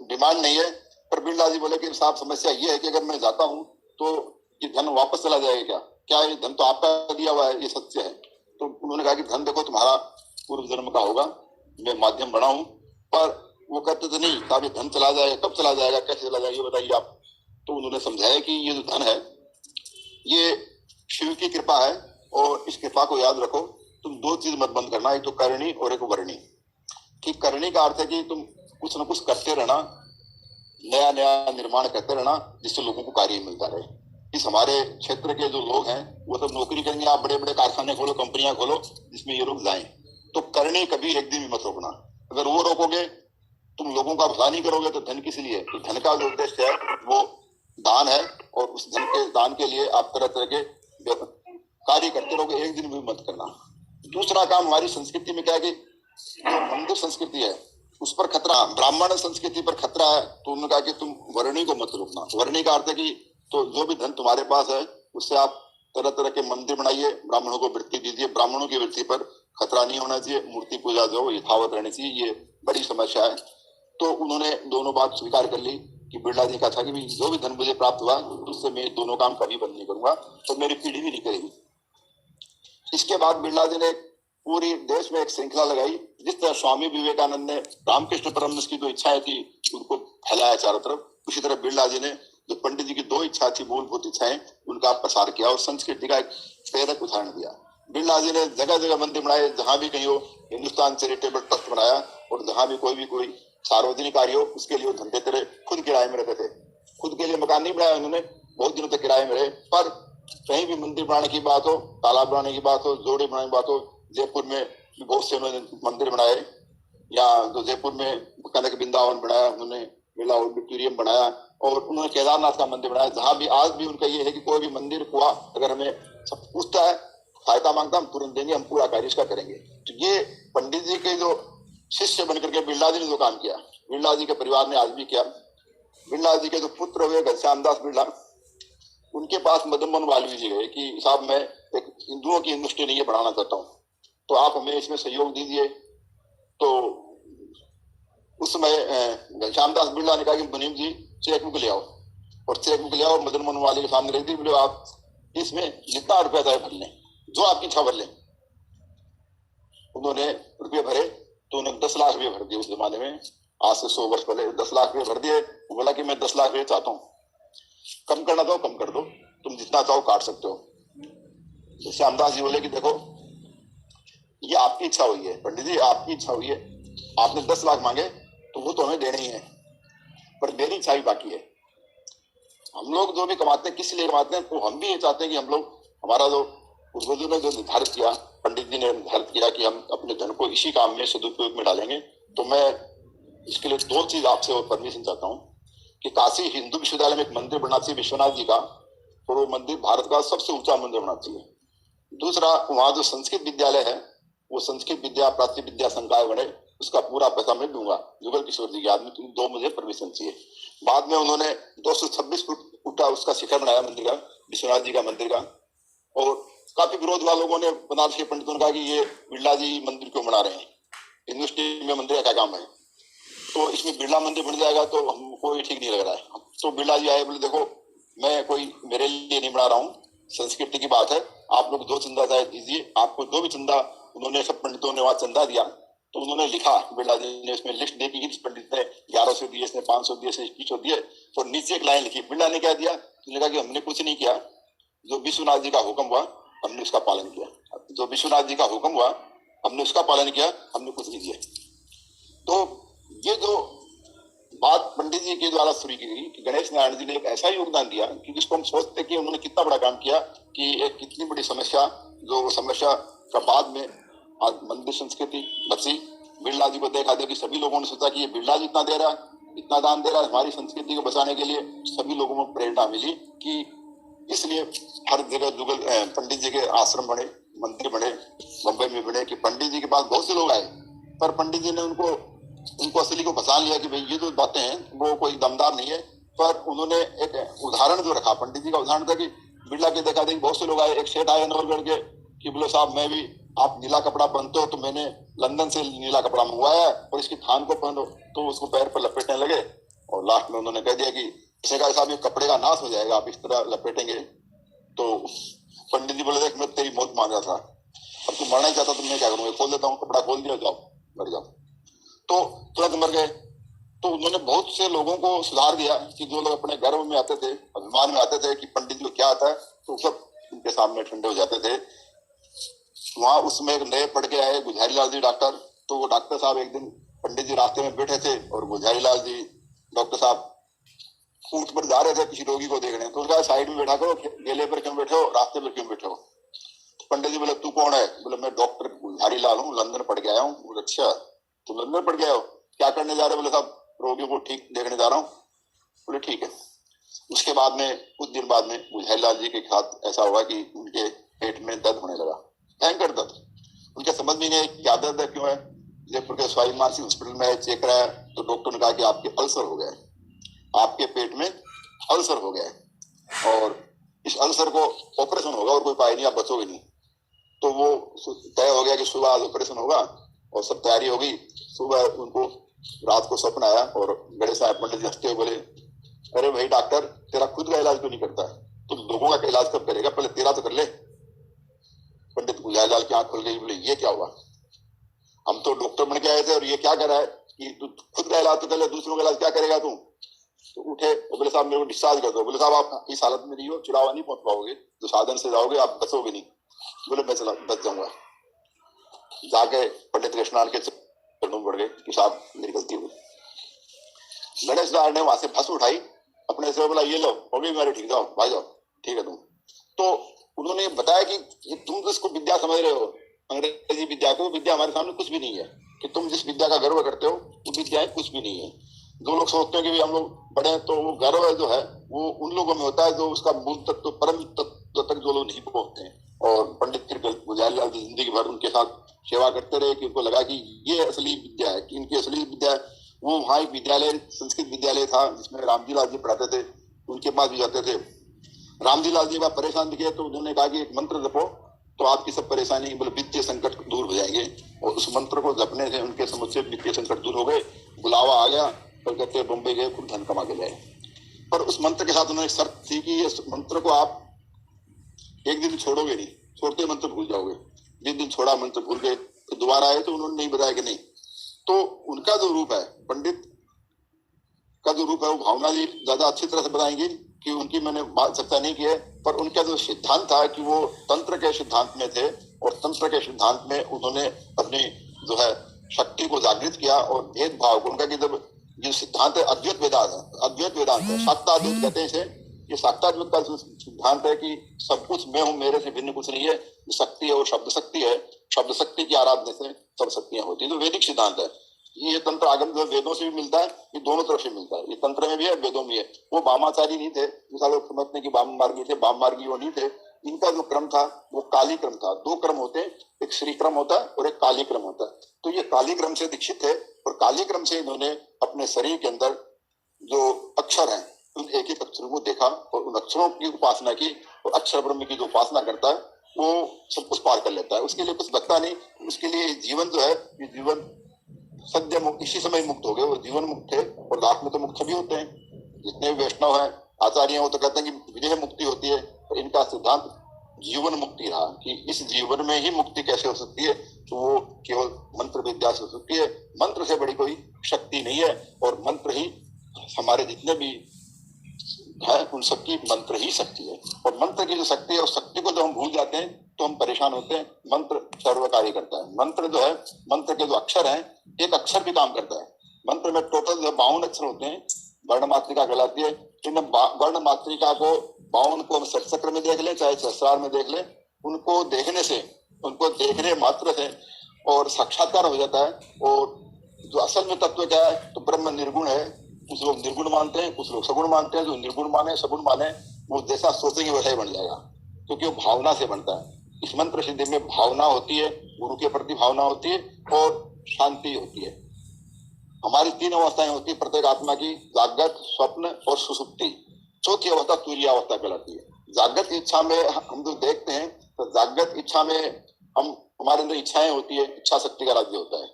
डिमांड नहीं है। पर बिरला जी बोले कि साहब समस्या ये है कि अगर मैं जाता हूँ तो ये धन वापस चला जाएगा क्या? क्या ये धन तो आपका दिया हुआ है, ये सत्य है। तो उन्होंने कहा कि धन देखो तुम्हारा पूर्व जन्म का होगा, मैं माध्यम बना हूं। पर वो कहते थे नहीं साहब ये धन चला जाएगा, कब चला जाएगा, कैसे चला जाएगा, ये बताइए आप। तो उन्होंने समझाया कि ये जो धन है ये शिव की कृपा है और इस कृपा को याद रखो। तुम दो चीज मत बंद करना, एक तो करनी और एक वर्णी। कि करनी का अर्थ है कि तुम कुछ न कुछ करते रहना, नया नया निर्माण करते रहना, जिससे लोगों को कार्य मिलता रहे। इस हमारे क्षेत्र के जो लोग हैं वो सब नौकरी करेंगे, आप बड़े बड़े कारखाने खोलो, कंपनियां खोलो जिसमें ये लोग जाएं। तो करनी कभी एक दिन भी मत रोकना। अगर वो रोकोगे, तुम लोगों का भला नहीं करोगे तो धन किस लिए? तो धन का जो उद्देश्य है वो दान है, और उस धन के दान के लिए आप तरह तरह के कार्य करते रहोगे, एक दिन भी मत करना। दूसरा काम हमारी संस्कृति में क्या है कि जो मंदिर संस्कृति है उस पर खतरा, ब्राह्मण संस्कृति पर खतरा है। तो उन्होंने कहा कि तुम वर्णी को मत रोकना। वर्णी का अर्थ है कि तो जो भी धन तुम्हारे पास है उससे आप तरह तरह के मंदिर बनाइए, ब्राह्मणों को वृत्ति दीजिए, ब्राह्मणों की वृत्ति पर खतरा नहीं होना चाहिए, मूर्ति पूजा जो यथावत रहनी चाहिए, ये बड़ी समस्या है। तो उन्होंने दोनों बात स्वीकार कर ली कि बिरला जी का था कि जो भी धन मुझे प्राप्त हुआ उससे मैं दोनों काम कभी बंद नहीं करूंगा, तो मेरी पीढ़ी भी नहीं करेगी। इसके बाद बिरला जी ने पूरी देश में एक श्रृंखला लगाई, जिस तरह स्वामी विवेकानंद ने रामकृष्ण परमहंस की जो इच्छाएं थी उनको फैलाया चारों तरफ, उसी तरह बिरला जी ने जो पंडित जी की दो इच्छा थी, मूलभूत इच्छाएं, उनका प्रसार किया और संस्कृति का एक प्रेरक उदाहरण दिया। बिरला जी ने जगह जगह मंदिर बनाए, जहां भी कहीं हो हिंदुस्तान चैरिटेबल ट्रस्ट बनाया, और जहां भी कोई सार्वजनिक कार्य हो उसके लिए वो धंधे तेरे खुद किराए में रहते थे। खुद के लिए मकान नहीं बनाया उन्होंने, बहुत दिनों तक किराए में रहे। पर कहीं भी मंदिर बनाने की बात हो, तालाब बनाने की बात हो, जोड़े बनाने की बात हो, जयपुर में बहुत से उन्होंने मंदिर बनाए, या तो जयपुर में कनक वृंदावन बनाया उन्होंने, बिरला ऑडिटोरियम बनाया, और उन्होंने केदारनाथ का मंदिर बनाया। जहां भी आज भी उनका ये है कि कोई भी मंदिर हुआ अगर हमें सब पूछता है, सहायता मांगता, हम तुरंत देंगे, हम पूरा कार्य इसका करेंगे। तो ये पंडित जी के जो शिष्य बनकर के बिरला जी ने जो काम किया, बिरला जी के परिवार ने आज भी किया। बिरला जी के जो पुत्र हुए घनश्याम दास बिरला, उनके पास मदन मोहन मालवीय जी गए कि साहब मैं एक हिंदुओं की यूनिवर्सिटी नहीं बढ़ाना चाहता हूँ, तो आप हमें इसमें सहयोग दीजिए। तो उस समय घनश्याम दास बिरला ने कहा कि मुनीम जी चेक बुक ले आओ, और चेक बुक ले आओ, मदन मोहन मालवीय के सामने रख दी, बोले आप इसमें जितना रुपया चाहे भर लें, जो आपकी इच्छा भर लें। उन्होंने रुपये भरे, तो उन्होंने 10 लाख रुपये भर दिए। उस जमाने में आज से 100 वर्ष पहले 10 लाख रुपये भर दिए। बोला कि मैं 10 लाख रुपये चाहता हूँ, कम करना दो, कम कर दो, तुम जितना चाहो काट सकते हो। श्यामदास जी बोले कि देखो ये आपकी इच्छा हुई है पंडित जी, आपकी इच्छा हुई है, आपने 10 लाख मांगे तो वो तो हमें देने ही है, पर मेरी इच्छा भी बाकी है। हम लोग जो भी कमाते हैं किस लिए कमाते हैं, तो हम भी ये चाहते हैं कि हम लोग, हमारा जो पूर्वजों ने जो निर्धारित किया, पंडित जी ने निर्धारित किया कि हम अपने धन को इसी काम में सदुपयोग में डालेंगे। तो मैं इसके लिए 2 चीज आपसे परमिशन चाहता हूँ कि काशी हिंदू विश्वविद्यालय में एक मंदिर बनना चाहिए विश्वनाथ जी का, और वो मंदिर भारत का सबसे ऊंचा मंदिर बनना चाहिए। दूसरा, वहाँ जो संस्कृत विद्यालय है वो संस्कृत विद्या प्राच्य विद्या संकाय बने, उसका पूरा पैसा मैं दूंगा, जुगल किशोर जी की आदमी, तुम 2 मुझे परमिशन चाहिए। बाद में उन्होंने 226 फुट ऊंचा उसका शिखर बनाया मंदिर का, विश्वनाथ जी का मंदिर का। और काफी विरोध हुआ, लोगों ने, बनारस के पंडितों ने कहा कि ये बिरला जी मंदिर क्यों बना रहे हैं, यूनिवर्सिटी में मंदिर का क्या काम है, तो इसमें बिरला मंदिर बन जाएगा तो हमको ये ठीक नहीं लग रहा है। तो बिरला जी आए, बोले देखो मैं कोई मेरे लिए नहीं बना रहा हूँ, संस्कृति की बात है, आप लोग 2 चंदा चाहे दीजिए, आपको जो भी चंदा, उन्होंने सब पंडितों ने वहां चंदा दिया। तो उन्होंने लिखा, बिरला जी ने उसमें लिस्ट दी कि इस पंडित ने 1100 दिए, इसने 500 दिए, इसने 2100 दिए। तो नीचे एक लाइन लिखी, बिरला ने क्या दिया, उसने कहा कि हमने कुछ नहीं किया, जो विश्वनाथ जी का हुक्म हुआ हमने उसका पालन किया, जो विश्वनाथ जी का हुक्म हुआ हमने उसका पालन किया, हमने कुछ नहीं दिया। तो ये जो बात पंडित जी के द्वारा शुरू की गई कि गणेश नारायण जी ने एक ऐसा योगदान दिया कि जिसको हम सोचते कि उन्होंने कितना बड़ा काम किया, कि एक कितनी बड़ी समस्या, जो समस्या का बाद में आज मंदिर संस्कृति बची। बिरला जी को देखा देखी सभी लोगों ने सोचा कि ये बिरला जी इतना दे रहा है, इतना दान दे रहा है हमारी संस्कृति को बचाने के लिए। सभी लोगों को प्रेरणा मिली कि इसलिए हर जगह जुगल पंडित जी के आश्रम बने, मंदिर बने, बम्बई में बने कि पंडित जी के पास बहुत से लोग आए, पर पंडित जी ने उनको असली को पहचान लिया कि भाई ये जो बातें हैं वो कोई दमदार नहीं है। पर उन्होंने एक उदाहरण जो रखा, पंडित जी का उदाहरण था कि बिरला के देखा देखी बहुत से लोग आए। एक सेठ आए नवलगढ़ के कि बोले साहब मैं भी, आप नीला कपड़ा पहनते हो तो मैंने लंदन से नीला कपड़ा मंगवाया है और इसकी थान को पहनो, तो उसको पैर पर लपेटने लगे और लास्ट में उन्होंने कह दिया कि इसने कहा साहब ये कपड़े का नाश हो जाएगा आप इस तरह लपेटेंगे। तो पंडित जी बोले देख मैं तेरी मौत मान रहा था, अब तू मरना ही चाहता तो मैं क्या करूंगा, खोल देता हूँ, कपड़ा खोल दिया, जाओ मर जाओ। तो तुरंत मर गए। तो उन्होंने बहुत से लोगों को सुधार दिया कि जो लोग अपने गर्व में आते थे, अभिमान में आते थे कि पंडित जी को क्या आता है, तो सब उनके सामने ठंडे हो जाते थे। वहां उसमें एक नए पढ़ के आए गुजहारी लाल जी डॉक्टर, तो वो डॉक्टर साहब एक दिन पंडित जी रास्ते में बैठे थे और गुजहारी लाल जी डॉक्टर साहब ऊंट पर जा रहे थे किसी रोगी को देखने, तो उनका साइड में बैठा करो, गेले पर क्यों बैठे हो, रास्ते पर क्यों बैठे हो। तो पंडित जी बोले तू कौन है, बोले मैं डॉक्टर गुजहारी लाल हूँ, लंदन पढ़ के आया हूँ। बोले अच्छा तुम लंदन पढ़ के आए हो, क्या करने जा रहे हो, बोले साहब रोगियों को ठीक देखने जा रहा हूँ। बोले ठीक है। उसके बाद में कुछ दिन बाद में गुजहारी लाल जी के साथ ऐसा हुआ कि उनके पेट में दर्द होने लगा, भयंकर दर्द। उनके समझ में नहीं क्या दर्द है, क्यों है। जयपुर के स्वाइन मानसिक हॉस्पिटल में चेक कराया तो डॉक्टर ने कहा कि आपके अल्सर हो गया, आपके पेट में अल्सर हो गया और इस अल्सर को ऑपरेशन होगा और कोई उपाय नहीं, आप बचोगे नहीं। तो वो तय हो गया कि सुबह आज ऑपरेशन होगा और सब तैयारी हो गई। सुबह उनको रात को सपना आया और बड़े साहब पंडित जी हंसते हुए बोले अरे भाई डॉक्टर तेरा खुद का इलाज क्यों नहीं करता है, तो लोगों का इलाज कब करेगा, पहले तेरा तो कर ले। पंडित गुजहारी लाल की आंख खुल गई, बोले ये क्या हुआ, हम तो डॉक्टर बन के आए थे और ये क्या कर रहा है कि तू खुद का इलाज तो कर ले, दूसरों का इलाज क्या करेगा तू। तो उठे और बोले साहब मेरे को डिस्चार्ज कर दो। बोले साहब आप इस हालत में नहीं हो, चुरावा नहीं पहुंच पाओगे, तो साधन से जाओगे आप बचोगे नहीं। बोले मैं चला बच जाऊंगा। जाके पंडित कृष्णान के चरणों में पड़ गए कि साहब मेरी गलती हुई। गणेश दास ने वहां से फंस उठाई अपने से, बोला ये लो हो गई मेरे, ठीक जाओ भाई जाओ, ठीक है तुम। तो उन्होंने बताया कि तुम तो इसको विद्या समझ रहे हो, अंग्रेजी विद्या को, विद्या हमारे सामने कुछ भी नहीं है, कि तुम जिस विद्या का गर्व करते हो वो विद्याएं कुछ भी नहीं है। जो लोग सोचते हैं कि हम लोग बड़े हैं, तो वो गर्व जो है वो उन लोगों में होता है जो उसका मूल तत्व परम तत्व तक जो लोग नहीं पहुंचते हैं। और पंडित गुजहारी लाल जी जिंदगी भर उनके साथ सेवा करते रहे कि उनको लगा कि ये असली विद्या है, कि इनकी असली विद्या है। वो वहाँ एक विद्यालय, संस्कृत विद्यालय था जिसमें रामजी लाल जी पढ़ाते थे, उनके पास भी जाते थे। रामजी लाल जी वहाँ परेशान दिखे तो उन्होंने कहा कि एक मंत्र जपो तो आपकी सब परेशानी बोले वित्तीय संकट दूर हो जाएंगे। और उस मंत्र को जपने से उनके समुचे वित्तीय संकट दूर हो गए। बुलावा आ गया, कलकत्ते बम्बई गए, खूब धन कमा के लाए। पर उस मंत्र के साथ उन्होंने एक शर्त थी कि इस मंत्र को आप एक दिन छोड़ोगे नहीं, छोड़ते मंत्र भूल जाओगे। जिस दिन छोड़ा मंत्र भूल गए, तो दोबारा आए तो उन्होंने नहीं बताया कि नहीं। तो उनका जो रूप है, पंडित का जो रूप है, वो भावना जी ज्यादा अच्छी तरह से बताएंगी कि उनकी मैंने बात चर्चा नहीं की है। पर उनका जो सिद्धांत था कि वो तंत्र के सिद्धांत में थे और तंत्र के सिद्धांत में उन्होंने अपनी जो है शक्ति को जागृत किया और भेदभाव को, उनका कि जब ये सिद्धांत है अद्वैत वेदांत है, अद्वैत वेदांत है, शाक्ताद्वैत कहते हैं इसे। ये शाक्ताद्वैत का सिद्धांत है कि सब कुछ मैं हूँ, मेरे से भिन्न कुछ नहीं है। जो शक्ति है वो शब्द शक्ति है, शब्द शक्ति की आराधना से सब शक्तियां होती है। तो वैदिक सिद्धांत है ये। तंत्र आगम जो वेदों से भी मिलता है, ये दोनों तरफ से मिलता है। ये तंत्र में भी है, वेदों में है। वो वामाचारी नहीं थे, दूसरा लोग समझते कि वाम मार्गी थे, वाम मार्गी वो नहीं थे। इनका जो क्रम था वो काली क्रम था। दो क्रम होते हैं, एक श्री क्रम होता है और एक काली क्रम होता है। तो ये काली क्रम से दीक्षित थे और काली क्रम से इन्होंने अपने शरीर के अंदर जो अक्षर हैं उन एक एक अक्षरों को देखा और उन अक्षरों की उपासना की। और अक्षर ब्रह्म की जो उपासना करता है वो सब कुछ पार कर लेता है, उसके लिए कुछ बचता नहीं। उसके लिए जीवन जो है, ये जीवन सद्य मुक्त, इसी समय मुक्त हो गए। वो जीवन मुक्त थे और लाख में तो मुक्त सभी होते हैं। जितने भी वैष्णव हैं, आचार्य हैं, वो तो कहते हैं कि विदेह मुक्ति होती है। और इनका सिद्धांत जीवन मुक्ति रहा कि इस जीवन में ही मुक्ति कैसे हो सकती है, तो वो केवल मंत्र विद्या से हो सकती है। मंत्र से बड़ी कोई शक्ति नहीं है और मंत्र ही हमारे जितने भी है उन सबकी मंत्र ही शक्ति है। और मंत्र की जो शक्ति है, उस शक्ति को जब हम भूल जाते हैं तो हम परेशान होते हैं। मंत्र सर्वकारी करता है। मंत्र जो है, मंत्र के जो अक्षर हैं, एक अक्षर भी काम करता है। मंत्र में टोटल जो 52 अक्षर होते हैं, वर्ण मात्रिका कहलाती है। इन वर्ण मात्रिका को 52 को हम षटचक्र में देख लें चाहे सहस्रार में देख लें, उनको देखने से, उनको देखने मात्र से और साक्षात्कार हो जाता है। और जो असल में तत्व क्या है, तो ब्रह्म निर्गुण है। कुछ लोग निर्गुण मानते हैं, कुछ लोग सगुण मानते हैं। जो निर्गुण माने सगुण माने वो जैसा सोचेंगे वैसा ही बन जाएगा, क्योंकि वो भावना से बनता है। इस मंत्र सिद्धि में भावना होती है, गुरु के प्रति भावना होती है और शांति होती है। हमारी 3 अवस्थाएं होती है प्रत्येक आत्मा की, जागृत, स्वप्न और सुषुप्ति। चौथी अवस्था तुरीय अवस्था कहलाती है। जागृत इच्छा में हम जो देखते हैं, तो जागृत इच्छा में हमारे अंदर इच्छाएं होती है, इच्छा शक्ति का राज्य होता है।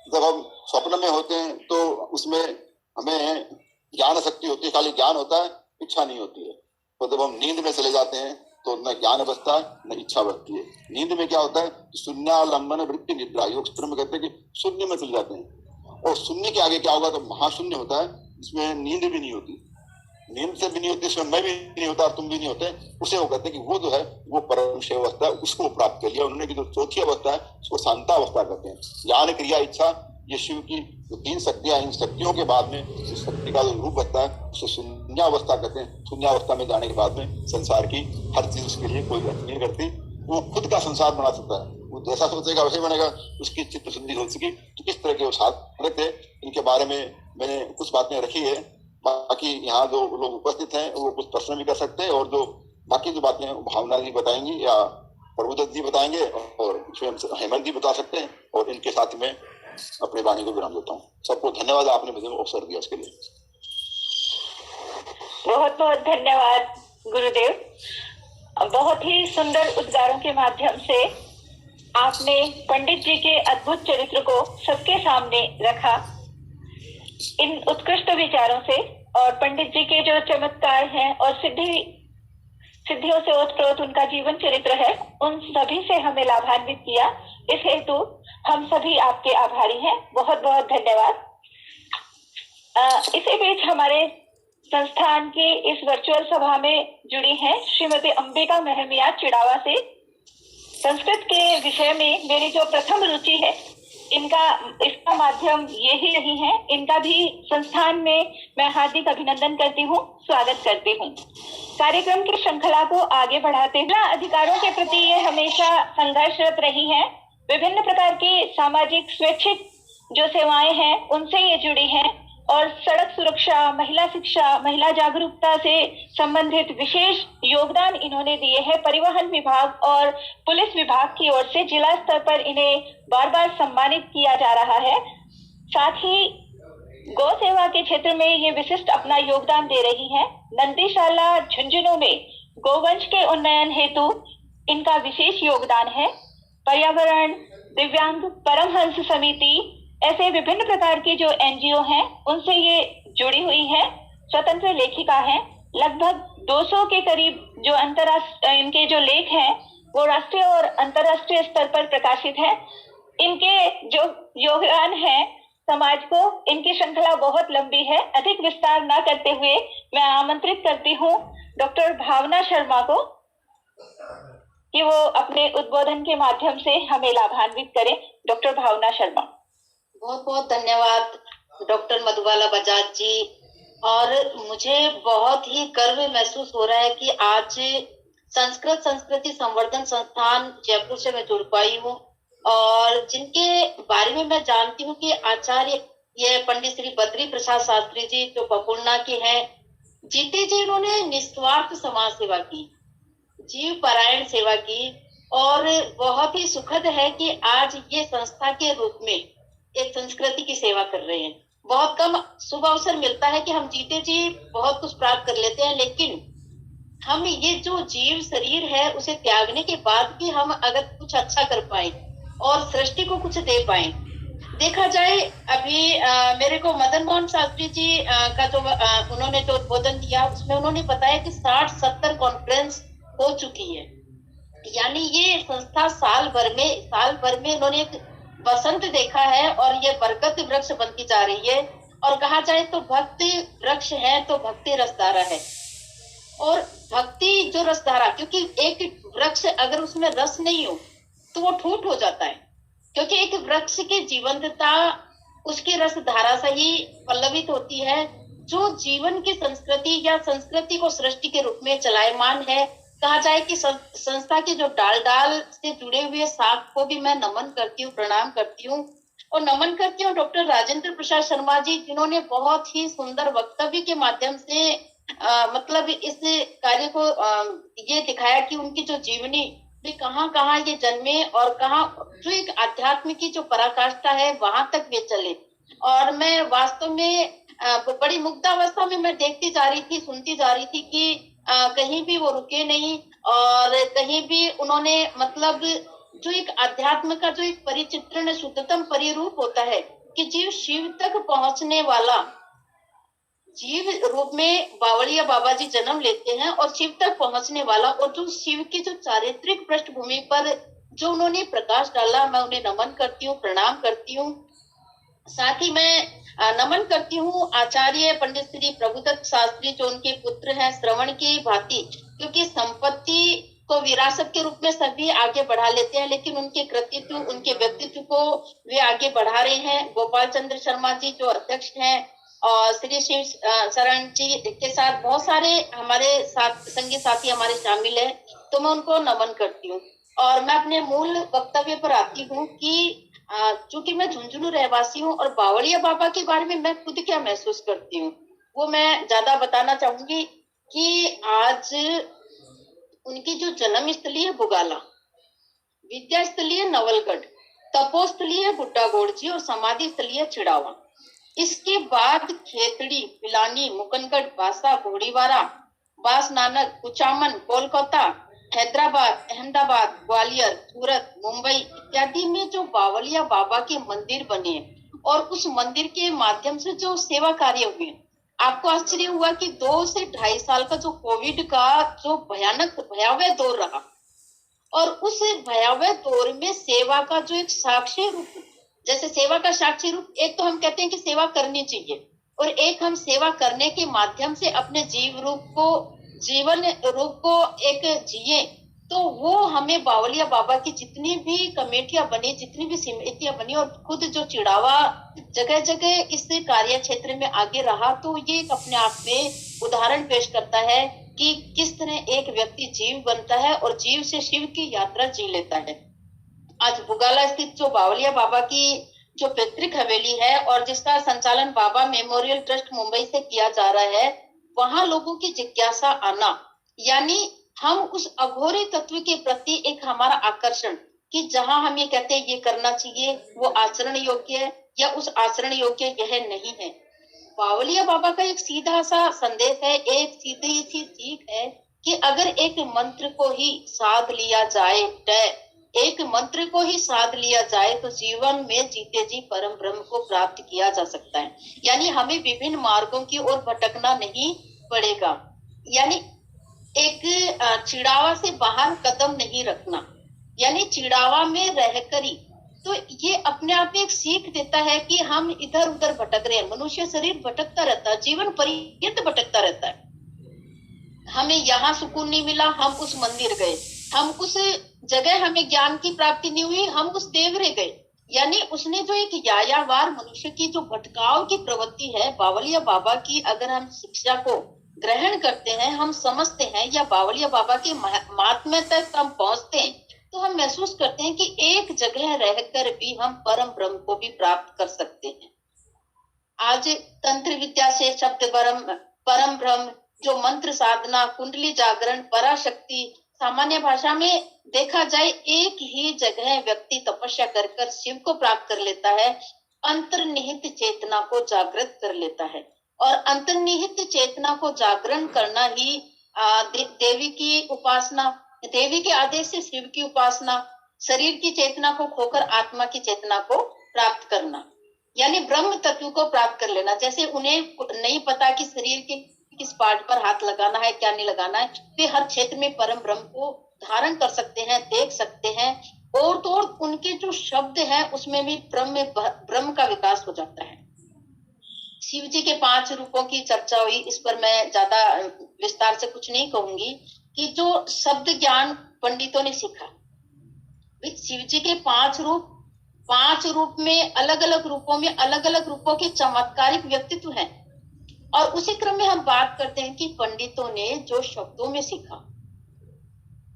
जब हम स्वप्न में होते हैं तो उसमें हमें ज्ञान शक्ति होती है, खाली ज्ञान होता है, इच्छा नहीं होती है। तो जब हम नींद में चले जाते हैं तो न ज्ञान बचता है न इच्छा बचती है। नींद में क्या होता है, शून्यालंबन वृत्ति निद्रा, योग सूत्र में कहते हैं कि शून्य में चले जाते हैं। और शून्य के आगे क्या होगा, तो महाशून्य होता है, जिसमें नींद भी नहीं होती, नींद से भी नहीं होती, इसमें मैं भी नहीं होता, तुम भी नहीं होते। उसे वो कहते हैं कि वो जो है वो परम शिव अवस्था है, उसको प्राप्त कर लिया उन्होंने। कि जो चौथी अवस्था है उसको शांता अवस्था कहते हैं। ज्ञान, क्रिया, इच्छा, ये शिव की जो 3 शक्तियां, इन शक्तियों के बाद में इस शक्ति का जो रूप बनता है उसे शून्यावस्था कहते हैं। शून्यावस्था में जाने के बाद में संसार की हर चीज उसके लिए कोई अर्थ नहीं करती, वो खुद का संसार बना सकता है। वो जैसा सोचेगा वैसे बनेगा, उसकी चित्त शुद्धि हो सकी। तो किस तरह के वो साधक थे, इनके बारे में मैंने कुछ बातें रखी है। बाकी यहाँ जो लोग उपस्थित हैं वो कुछ प्रश्न भी कर सकते हैं, और जो बाकी जो बातें भावना जी बताएंगी या प्रभुदत्त जी बताएंगे, और स्वयं हेमंत जी बता सकते हैं। और इनके साथ में अपने वाणी को विराम देता हूँ। सबको धन्यवाद, आपने मुझे अवसर दिया इसके लिए। बहुत बहुत धन्यवाद गुरुदेव। बहुत ही सुंदर उद्गारों के माध्यम से आपने पंडित जी के अद्भुत चरित्र को सबके सामने रखा। इन उत्कृष्ट विचारों से और पंडित जी के जो चमत्कार हैं और सिद्धियों से ओतप्रोत उनका जीवन चरित्र है, उन सभी से हमें लाभान्वित किया। इस हेतु हम सभी आपके आभारी हैं। बहुत बहुत धन्यवाद। इसी बीच हमारे संस्थान की इस वर्चुअल सभा में जुड़ी हैं श्रीमती अंबिका महमिया चिड़ावा से। संस्कृत के विषय में मेरी जो प्रथम रुचि है, इसका माध्यम ये ही रही है। इनका भी संस्थान में मैं हार्दिक अभिनंदन करती हूँ, स्वागत करती हूँ। कार्यक्रम की श्रृंखला को आगे बढ़ाते हुए अधिकारों के प्रति ये हमेशा संघर्षरत रही हैं। विभिन्न प्रकार की सामाजिक स्वैच्छिक जो सेवाएं हैं उनसे ये जुड़ी हैं, और सड़क सुरक्षा, महिला शिक्षा, महिला जागरूकता से संबंधित विशेष योगदान इन्होंने दिए हैं। परिवहन विभाग और पुलिस विभाग की ओर से जिला स्तर पर इन्हें बार बार सम्मानित किया जा रहा है। साथ ही गौ सेवा के क्षेत्र में ये विशिष्ट अपना योगदान दे रही हैं। नंदीशाला झुंझुनू में गोवंश के उन्नयन हेतु इनका विशेष योगदान है। पर्यावरण, दिव्यांग परमहंस समिति, ऐसे विभिन्न प्रकार की जो एनजीओ हैं उनसे ये जुड़ी हुई है। स्वतंत्र लेखिका है। लगभग 200 के करीब जो इनके जो लेख हैं वो राष्ट्रीय और अंतर्राष्ट्रीय स्तर पर प्रकाशित है। इनके जो योगदान है समाज को, इनकी श्रृंखला बहुत लंबी है। अधिक विस्तार न करते हुए मैं आमंत्रित करती हूँ डॉक्टर भावना शर्मा को कि वो अपने उद्बोधन के माध्यम से हमें लाभान्वित करें। डॉक्टर भावना शर्मा। बहुत बहुत धन्यवाद डॉक्टर मधुबाला बजाज जी। और मुझे बहुत ही गर्व महसूस हो रहा है कि आज संस्कृत संस्कृति संवर्धन संस्थान जयपुर से मैं जुड़ पाई हूँ, और जिनके बारे में मैं जानती हूँ कि आचार्य ये पंडित श्री बद्री प्रसाद शास्त्री जी जो पपूर्णा के हैं, जीते जी इन्होंने निस्वार्थ समाज सेवा की, जीव पारायण सेवा की। और बहुत ही सुखद है कि आज ये संस्था के रूप में एक संस्कृति की सेवा कर रहे हैं। बहुत कम शुभ अवसर मिलता है कि हम जीते जी बहुत कुछ प्राप्त कर लेते हैं, लेकिन हम ये जो जीव शरीर है उसे त्यागने के बाद भी हम अगर कुछ अच्छा कर पाए और सृष्टि को कुछ दे पाए। देखा जाए अभी मेरे को मदन मोहन शास्त्री जी का जो उन्होंने जो उद्बोधन दिया उसमें उन्होंने बताया कि 60-70 कॉन्फ्रेंस हो चुकी है। यानी ये संस्था साल भर में इन्होंने एक बसंत देखा है और ये बरकत वृक्ष बनती जा रही है। और कहा जाए तो भक्ति वृक्ष है तो भक्ति रसधारा है। और भक्ति जो रसधारा, क्योंकि एक वृक्ष अगर उसमें रस नहीं हो तो वो ठूठ हो जाता है, क्योंकि एक वृक्ष की जीवंतता उसकी रसधारा से ही पल्लवित होती है। जो जीवन की संस्कृति या संस्कृति को सृष्टि के रूप में चलायमान है कहा जाए कि संस्था के जो डाल डाल से जुड़े हुए साख को भी मैं नमन करती हूँ, प्रणाम करती हूँ। और नमन करती हूँ डॉक्टर राजेंद्र प्रसाद शर्मा जी, जिन्होंने बहुत ही सुंदर वक्तव्य के माध्यम से मतलब इस कार्य को ये दिखाया कि उनकी जो जीवनी भी कहाँ कहाँ ये जन्मे और कहाँ जो एक आध्यात्म की जो पराकाष्ठा है वहां तक वे चले। और मैं वास्तव में बड़ी मुग्धावस्था में मैं देखती जा रही थी, सुनती जा रही थी कि कहीं भी वो रुके नहीं और कहीं भी उन्होंने मतलब जो एक अध्यात्म का जो एक परिचित्रण शुद्धतम परिरूप होता है कि जीव शिव तक पहुंचने वाला, जीव रूप में बावड़िया बाबा जी जन्म लेते हैं और शिव तक पहुंचने वाला, और जो शिव की जो चारित्रिक पृष्ठभूमि पर जो उन्होंने प्रकाश डाला, मैं उन्हें नमन करती हूँ, प्रणाम करती हूँ। साथ ही मैं नमन करती हूँ आचार्य पंडित श्री प्रभुदत्त शास्त्री, जो उनके पुत्र हैं, श्रवण की भांति, क्योंकि संपत्ति को विरासत के रूप में सभी आगे बढ़ा लेते हैं, लेकिन उनके कृतित्व, उनके व्यक्तित्व को वे आगे बढ़ा रहे हैं। गोपाल चंद्र शर्मा जी जो अध्यक्ष हैं और श्री शिव शरण जी के साथ बहुत सारे हमारे साथ संगी साथी हमारे शामिल है, तो मैं उनको नमन करती हूँ। और मैं अपने मूल वक्तव्य पर आती हूँ कि चूंकि मैं झुंझुनू रहवासी हूँ और बावड़िया बाबा के बारे में मैं खुद क्या महसूस करती हूँ वो मैं ज्यादा बताना चाहूंगी कि आज उनकी जो जन्म स्थली है बुगाला, विद्या स्थली है नवलगढ़, तपोस्थली है गुड्डागोड़ जी और समाधि स्थली है चिड़ावा। इसके बाद खेतड़ी, पिलानी, मुकनगढ़, बासा, घोड़ीवारा, बास नानक, कुचामन, कोलकाता, हैदराबाद, अहमदाबाद, ग्वालियर, सूरत, मुंबई इत्यादि में जो बावलिया बाबा के मंदिर बने और उस मंदिर के माध्यम से जो सेवा कार्य हुए, आपको आश्चर्य हुआ कि 2 से 2.5 साल का जो कोविड का जो भयावह दौर रहा और उस भयावह दौर में सेवा का जो एक साक्षी रूप, जैसे सेवा का साक्षी रूप, एक तो हम कहते हैं कि सेवा करनी चाहिए और एक हम सेवा करने के माध्यम से अपने जीवन रूप को एक जिए, तो वो हमें बावलिया बाबा की जितनी भी कमेटियां बनी, जितनी भी समितियां बनी और खुद जो चिड़ावा जगह जगह इस कार्य क्षेत्र में आगे रहा, तो ये एक अपने आप में उदाहरण पेश करता है कि किस तरह एक व्यक्ति जीव बनता है और जीव से शिव की यात्रा जी लेता है। आज बुगाला स्थित जो बावलिया बाबा की जो पैतृक हवेली है और जिसका संचालन बाबा मेमोरियल ट्रस्ट मुंबई से किया जा रहा है, वहां लोगों की जिज्ञासा आना, यानी हम उस अघोरी तत्व के प्रति एक हमारा आकर्षण कि जहां हम ये कहते हैं ये करना चाहिए, वो आचरण योग्य है या उस आचरण योग्य यह नहीं है। बावलिया बाबा का एक सीधा सा संदेश है, एक सीधी सी सीख है कि अगर एक मंत्र को ही साध लिया जाए, एक मंत्र को ही साध लिया जाए तो जीवन में जीते जी परम ब्रह्म को प्राप्त किया जा सकता है। यानी हमें विभिन्न मार्गों की ओर भटकना नहीं पड़ेगा, यानी एक चिड़ावा से बाहर कदम नहीं रखना, यानी चिड़ावा में रहकर ही, तो ये अपने आप में एक सीख देता है कि हम इधर उधर भटक रहे हैं। मनुष्य शरीर भटकता रहता है, जीवन पर्यंत भटकता रहता है। हमें यहाँ सुकून नहीं मिला, हम उस मंदिर गए, हम उस जगह हमें ज्ञान की प्राप्ति नहीं हुई, हम उस देवरे गए। यानी उसने जो एक यायावार मनुष्य की जो भटकाव की प्रवृत्ति है, बावलिया बाबा की अगर हम शिक्षा को ग्रहण करते हैं, हम समझते हैं या बावलिया बाबा के महात्म्य तक हम पहुंचते हैं, तो हम महसूस करते हैं कि एक जगह रहकर भी हम परम ब्रह्म को भी प्राप्त कर सकते हैं। आज तंत्र विद्या से शब्द परम ब्रह्म, जो मंत्र साधना, कुंडली जागरण, पराशक्ति, सामान्य भाषा में देखा जाए एक ही जगह व्यक्ति तपस्या कर शिव को प्राप्त कर लेता है, अंतर्निहित चेतना को जागृत कर लेता है। और अंतर्निहित चेतना को जागरण करना ही देवी की उपासना, देवी के आदेश से शिव की उपासना, शरीर की चेतना को खोकर आत्मा की चेतना को प्राप्त करना, यानी ब्रह्म तत्व को प्राप्त कर लेना। जैसे उन्हें नहीं पता कि शरीर के किस पार्ट पर हाथ लगाना है, क्या नहीं लगाना है, वे हर क्षेत्र में परम ब्रह्म को धारण कर सकते हैं, देख सकते हैं। और तो और उनके जो शब्द हैं उसमें भी ब्रह्म का विकास हो जाता है। शिव जी के 5 रूपों की चर्चा हुई, इस पर मैं ज्यादा विस्तार से कुछ नहीं कहूंगी कि जो शब्द ज्ञान पंडितों ने सीखा, शिव जी के 5 रूप में अलग अलग रूपों में अलग अलग रूपों के चमत्कारिक व्यक्तित्व हैं। और उसी क्रम में हम बात करते हैं कि पंडितों ने जो शब्दों में सीखा,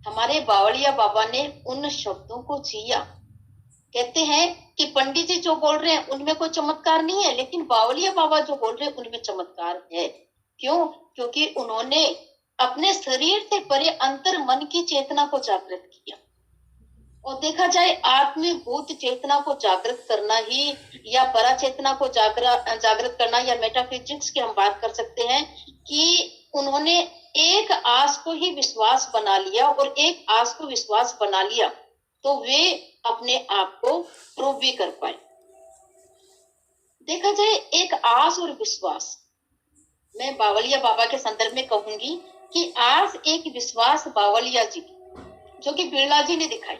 हमारे बावड़िया बाबा ने उन शब्दों को जिया। कहते हैं कि पंडित जी जो बोल रहे हैं उनमें कोई चमत्कार नहीं है, लेकिन बावड़िया बाबा जो बोल रहे हैं उनमें चमत्कार है। क्यों? क्योंकि उन्होंने अपने शरीर से परे अंतर मन की चेतना को जागृत किया। और देखा जाए आत्मभूत चेतना को जागृत करना ही, या परा चेतना को जागृत करना, या मेटाफिजिक्स की हम बात कर सकते हैं कि उन्होंने एक आस को ही विश्वास बना लिया, और एक आस को विश्वास बना लिया तो वे अपने आप को प्रूव भी कर पाए। देखा जाए एक आस और विश्वास, मैं बावलिया बाबा के संदर्भ में कहूंगी कि आस एक विश्वास बावलिया जी जो कि बिरला जी ने दिखाई।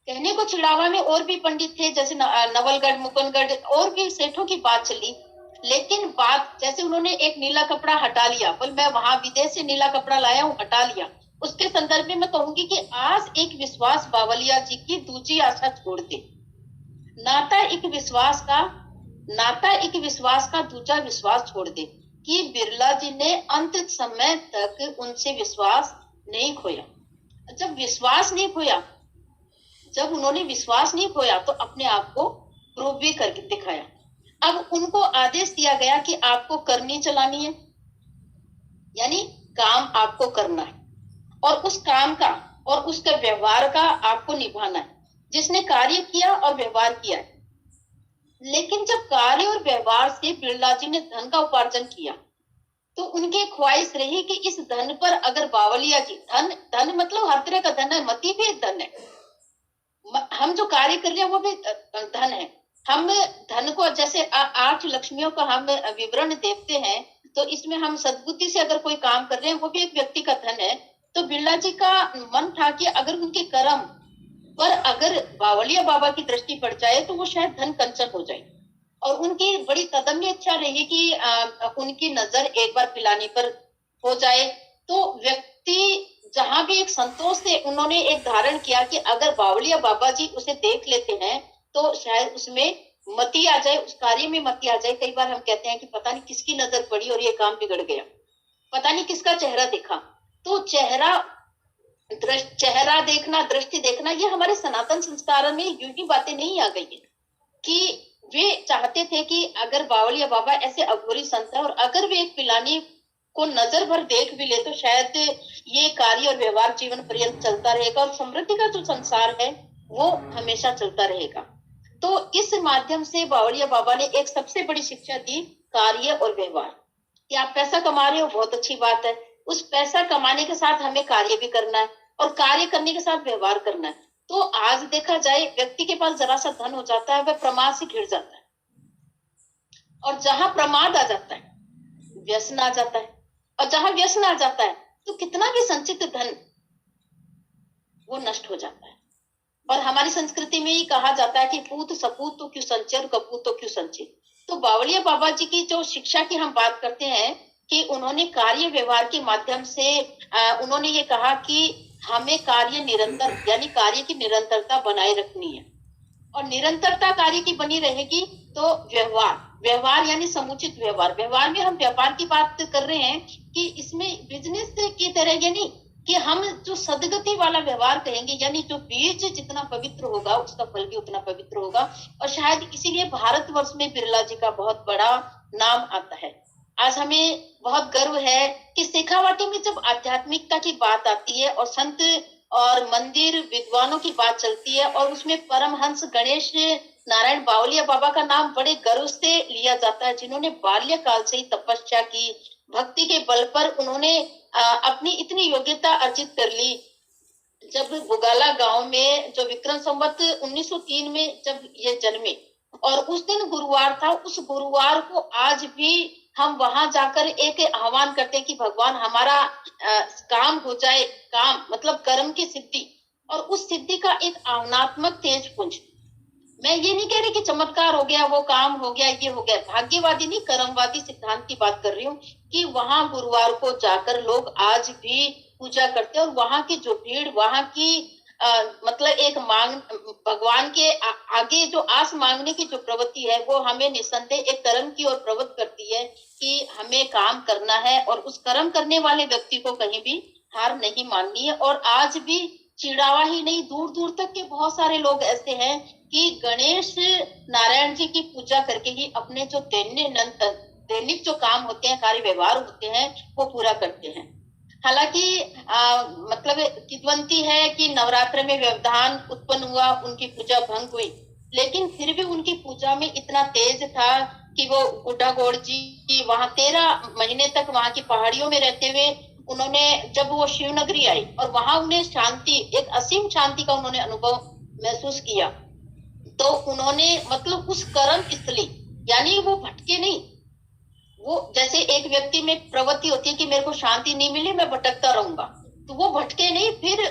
कहने को चिड़ावा में और भी पंडित थे, जैसे नवलगढ़, मुकुंदगढ़ और भी सेठों की बात चली, लेकिन बात जैसे उन्होंने एक नीला कपड़ा हटा लिया, बोल मैं वहां विदेश से नीला कपड़ा लाया हूँ, हटा लिया, उसके संदर्भ में मैं कहूंगी कि आस एक विश्वास बावलिया जी की दूसरी आशा छोड़ दे। नाता एक विश्वास का दूसरा विश्वास छोड़ दे, कि बिरला जी ने अंत समय तक उनसे विश्वास नहीं खोया। जब उन्होंने विश्वास नहीं खोया तो अपने आप को प्रूव भी करके दिखाया। अब उनको आदेश दिया गया कि आपको करनी चलानी है, यानी काम आपको करना है, और उस काम का और उसके व्यवहार का आपको निभाना है। जिसने कार्य किया और व्यवहार किया है, लेकिन जब कार्य और व्यवहार से बिरला जी ने धन का उपार्जन किया तो उनकी ख्वाहिश रही कि इस धन पर अगर बावलिया जी, धन मतलब हर तरह का धन है, मती भी एक धन है, हम जो कार्य कर रहे हैं वो भी धन है। हम धन को जैसे 8 लक्ष्मियों का हम विवरण देखते हैं, तो इसमें हम सद्बुद्धि से अगर कोई काम कर रहे हैं वो भी एक व्यक्ति का धन है। तो बिरला जी का मन था कि अगर उनके कर्म पर अगर बावलिया बाबा की दृष्टि पड़ जाए तो वो शायद धन कंचन हो जाए, और उनकी बड़ी तदम्य इच्छा रही कि उनकी नजर एक बार पिलाने पर हो जाए। तो व्यक्ति जहां भी एक संतोष से उन्होंने एक धारण किया कि अगर बावलिया बाबा जी उसे देख लेते हैं तो शायद उसमें मति आ जाए, उस कार्य में मति आ जाए। कई बार हम कहते हैं कि पता नहीं किसकी नजर पड़ी और ये काम बिगड़ गया, पता नहीं किसका चेहरा देखा। तो चेहरा देखना, दृष्टि देखना, ये हमारे सनातन संस्कार में यूं ही बातें नहीं आ गई है कि वे चाहते थे कि अगर बावलिया बाबा ऐसे अघोरी संत है और अगर वे एक पिलानी को नजर भर देख भी ले तो शायद ये कार्य और व्यवहार जीवन पर्यंत चलता रहेगा, और समृद्धि का जो संसार है वो हमेशा चलता रहेगा। तो इस माध्यम से बावलिया बाबा ने एक सबसे बड़ी शिक्षा दी, कार्य और व्यवहार, कि आप पैसा कमा रहे हो, बहुत अच्छी बात है, उस पैसा कमाने के साथ हमें कार्य भी करना है, और कार्य करने के साथ व्यवहार करना है। तो आज देखा जाए व्यक्ति के पास जरा सा धन हो जाता है, वह प्रमाद से घिर जाता है, और जहां प्रमाद आ जाता है व्यसन आ जाता है, और जहां व्यसन आ जाता है तो कितना भी संचित धन वो नष्ट हो जाता है। और हमारी संस्कृति में ही कहा जाता है कि पूत सपूत तो क्यों संचय और कपूत तो क्यों संचय। तो बावलिया बाबा जी की जो शिक्षा की हम बात करते हैं कि उन्होंने कार्य व्यवहार के माध्यम से उन्होंने ये कहा कि हमें कार्य निरंतर, यानी कार्य की निरंतरता बनाए रखनी है, और निरंतरता कार्य की बनी रहेगी तो व्यवहार यानी समुचित व्यवहार में हम व्यापार की बात कर रहे हैं कि इसमें बिजनेस की तरह, यानी कि हम जो सदगति वाला व्यवहार कहेंगे, यानी जो बीज जितना पवित्र होगा उसका फल भी उतना पवित्र होगा। और शायद इसीलिए भारतवर्ष में बिरला जी का बहुत बड़ा नाम आता है। आज हमें बहुत गर्व है कि शेखावाटी में जब आध्यात्मिकता की बात आती है और संत और मंदिर विद्वानों की बात चलती है, और उसमें परमहंस गणेश नारायण बावलिया बाबा का नाम बड़े गर्व से लिया जाता है, जिन्होंने बाल्यकाल से ही तपस्या की, भक्ति के बल पर उन्होंने अपनी इतनी योग्यता अर्जित कर ली। जब बुगाला गांव में जो विक्रम संवत 1903 में जब ये जन्मे, और उस दिन गुरुवार था, उस गुरुवार को आज भी हम वहां जाकर एक आह्वान करते हैं कि भगवान हमारा काम हो जाए, काम मतलब कर्म की सिद्धि, और उस सिद्धि का एक आह्वानात्मक तेज पुंज। मैं ये नहीं कह रही कि चमत्कार हो गया, वो काम हो गया, ये हो गया, भाग्यवादी नहीं, कर्मवादी सिद्धांत की बात कर रही हूँ कि वहां गुरुवार को जाकर लोग आज भी पूजा करते हैं, और वहां की जो भीड़, वहां की मतलब एक मांग, भगवान के आगे जो आस मांगने की जो प्रवृत्ति है वो हमें निसंदेह एक कर्म की ओर प्रवृत्त करती है कि हमें काम करना है, और उस कर्म करने वाले व्यक्ति को कहीं भी हार नहीं माननी है। और आज भी चिड़ावा ही नहीं, दूर दूर तक के बहुत सारे लोग ऐसे हैं कि गणेश नारायण जी की पूजा करके ही अपने जो दैनिक जो काम होते हैं, कार्य व्यवहार होते हैं, वो पूरा करते हैं। हालांकि मतलब किद्वंती है कि नवरात्र में व्यवधान उत्पन्न हुआ, उनकी पूजा भंग हुई, लेकिन फिर भी उनकी पूजा में इतना तेज था कि वो बुड्ढा गौड़ जी वहां 13 महीने तक वहां की पहाड़ियों में रहते हुए उन्होंने, जब वो शिवनगरी आई और वहां उन्हें शांति, एक असीम शांति का उन्होंने अनुभव महसूस किया, तो उन्होंने मतलब उस कर्म स्थली, यानी वो भटके नहीं। वो जैसे एक व्यक्ति में प्रवृत्ति होती है कि मेरे को शांति नहीं मिली, मैं भटकता रहूंगा, तो वो भटके नहीं। फिर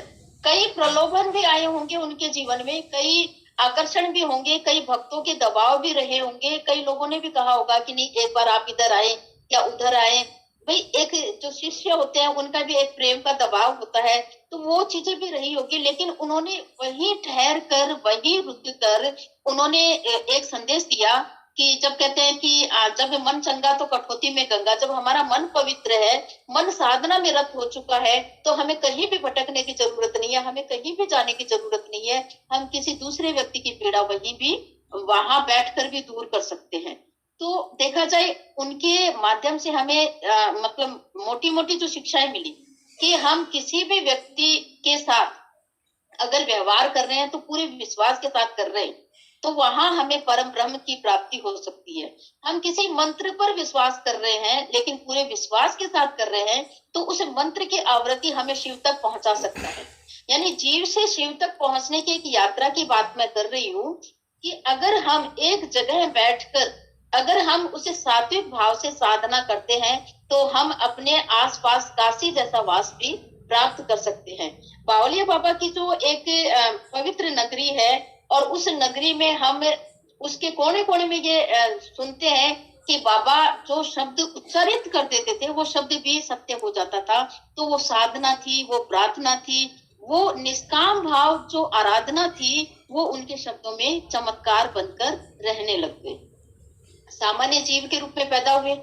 कई प्रलोभन भी आए होंगे उनके जीवन में, कई आकर्षण भी होंगे, कई भक्तों के दबाव भी रहे होंगे, कई लोगों ने भी कहा होगा कि नहीं एक बार आप इधर आए या उधर आए। भाई एक जो शिष्य होते हैं उनका भी एक प्रेम का दबाव होता है, तो वो चीजें भी रही होगी, लेकिन उन्होंने वहीं ठहर कर, वहीं रुक कर उन्होंने एक संदेश दिया कि जब कहते हैं कि जब मन चंगा तो कठौती में गंगा, जब हमारा मन पवित्र है, मन साधना में रत हो चुका है, तो हमें कहीं भी भटकने की जरूरत नहीं है, हमें कहीं भी जाने की जरूरत नहीं है। हम किसी दूसरे व्यक्ति की पीड़ा वहीं भी, वहां बैठकर भी दूर कर सकते हैं। तो देखा जाए उनके माध्यम से हमें मतलब मोटी मोटी जो शिक्षाएं मिली कि हम किसी भी व्यक्ति के साथ अगर व्यवहार कर रहे हैं तो पूरे विश्वास के साथ कर रहे हैं, तो वहां हमें परम ब्रह्म की प्राप्ति हो सकती है। हम किसी मंत्र पर विश्वास कर रहे हैं लेकिन पूरे विश्वास के साथ कर रहे हैं, तो उस मंत्र की आवृत्ति हमें शिव तक पहुंचा सकता है। यानी जीव से शिव तक पहुंचने की एक यात्रा की बात मैं कर रही हूँ कि अगर हम एक जगह बैठकर, अगर हम उसे सात्विक भाव से साधना करते हैं, तो हम अपने आसपास काशी जैसा वास भी प्राप्त कर सकते हैं। बावलिया बाबा की जो एक पवित्र नगरी है, और उस नगरी में हम उसके कोने कोने में ये सुनते हैं कि बाबा जो शब्द उच्चारित कर देते थे वो शब्द भी सत्य हो जाता था। तो वो साधना थी, वो प्रार्थना थी, वो निष्काम भाव जो आराधना थी, वो उनके शब्दों में चमत्कार बनकर रहने लग गए। सामान्य जीव के रूप में पैदा हुए,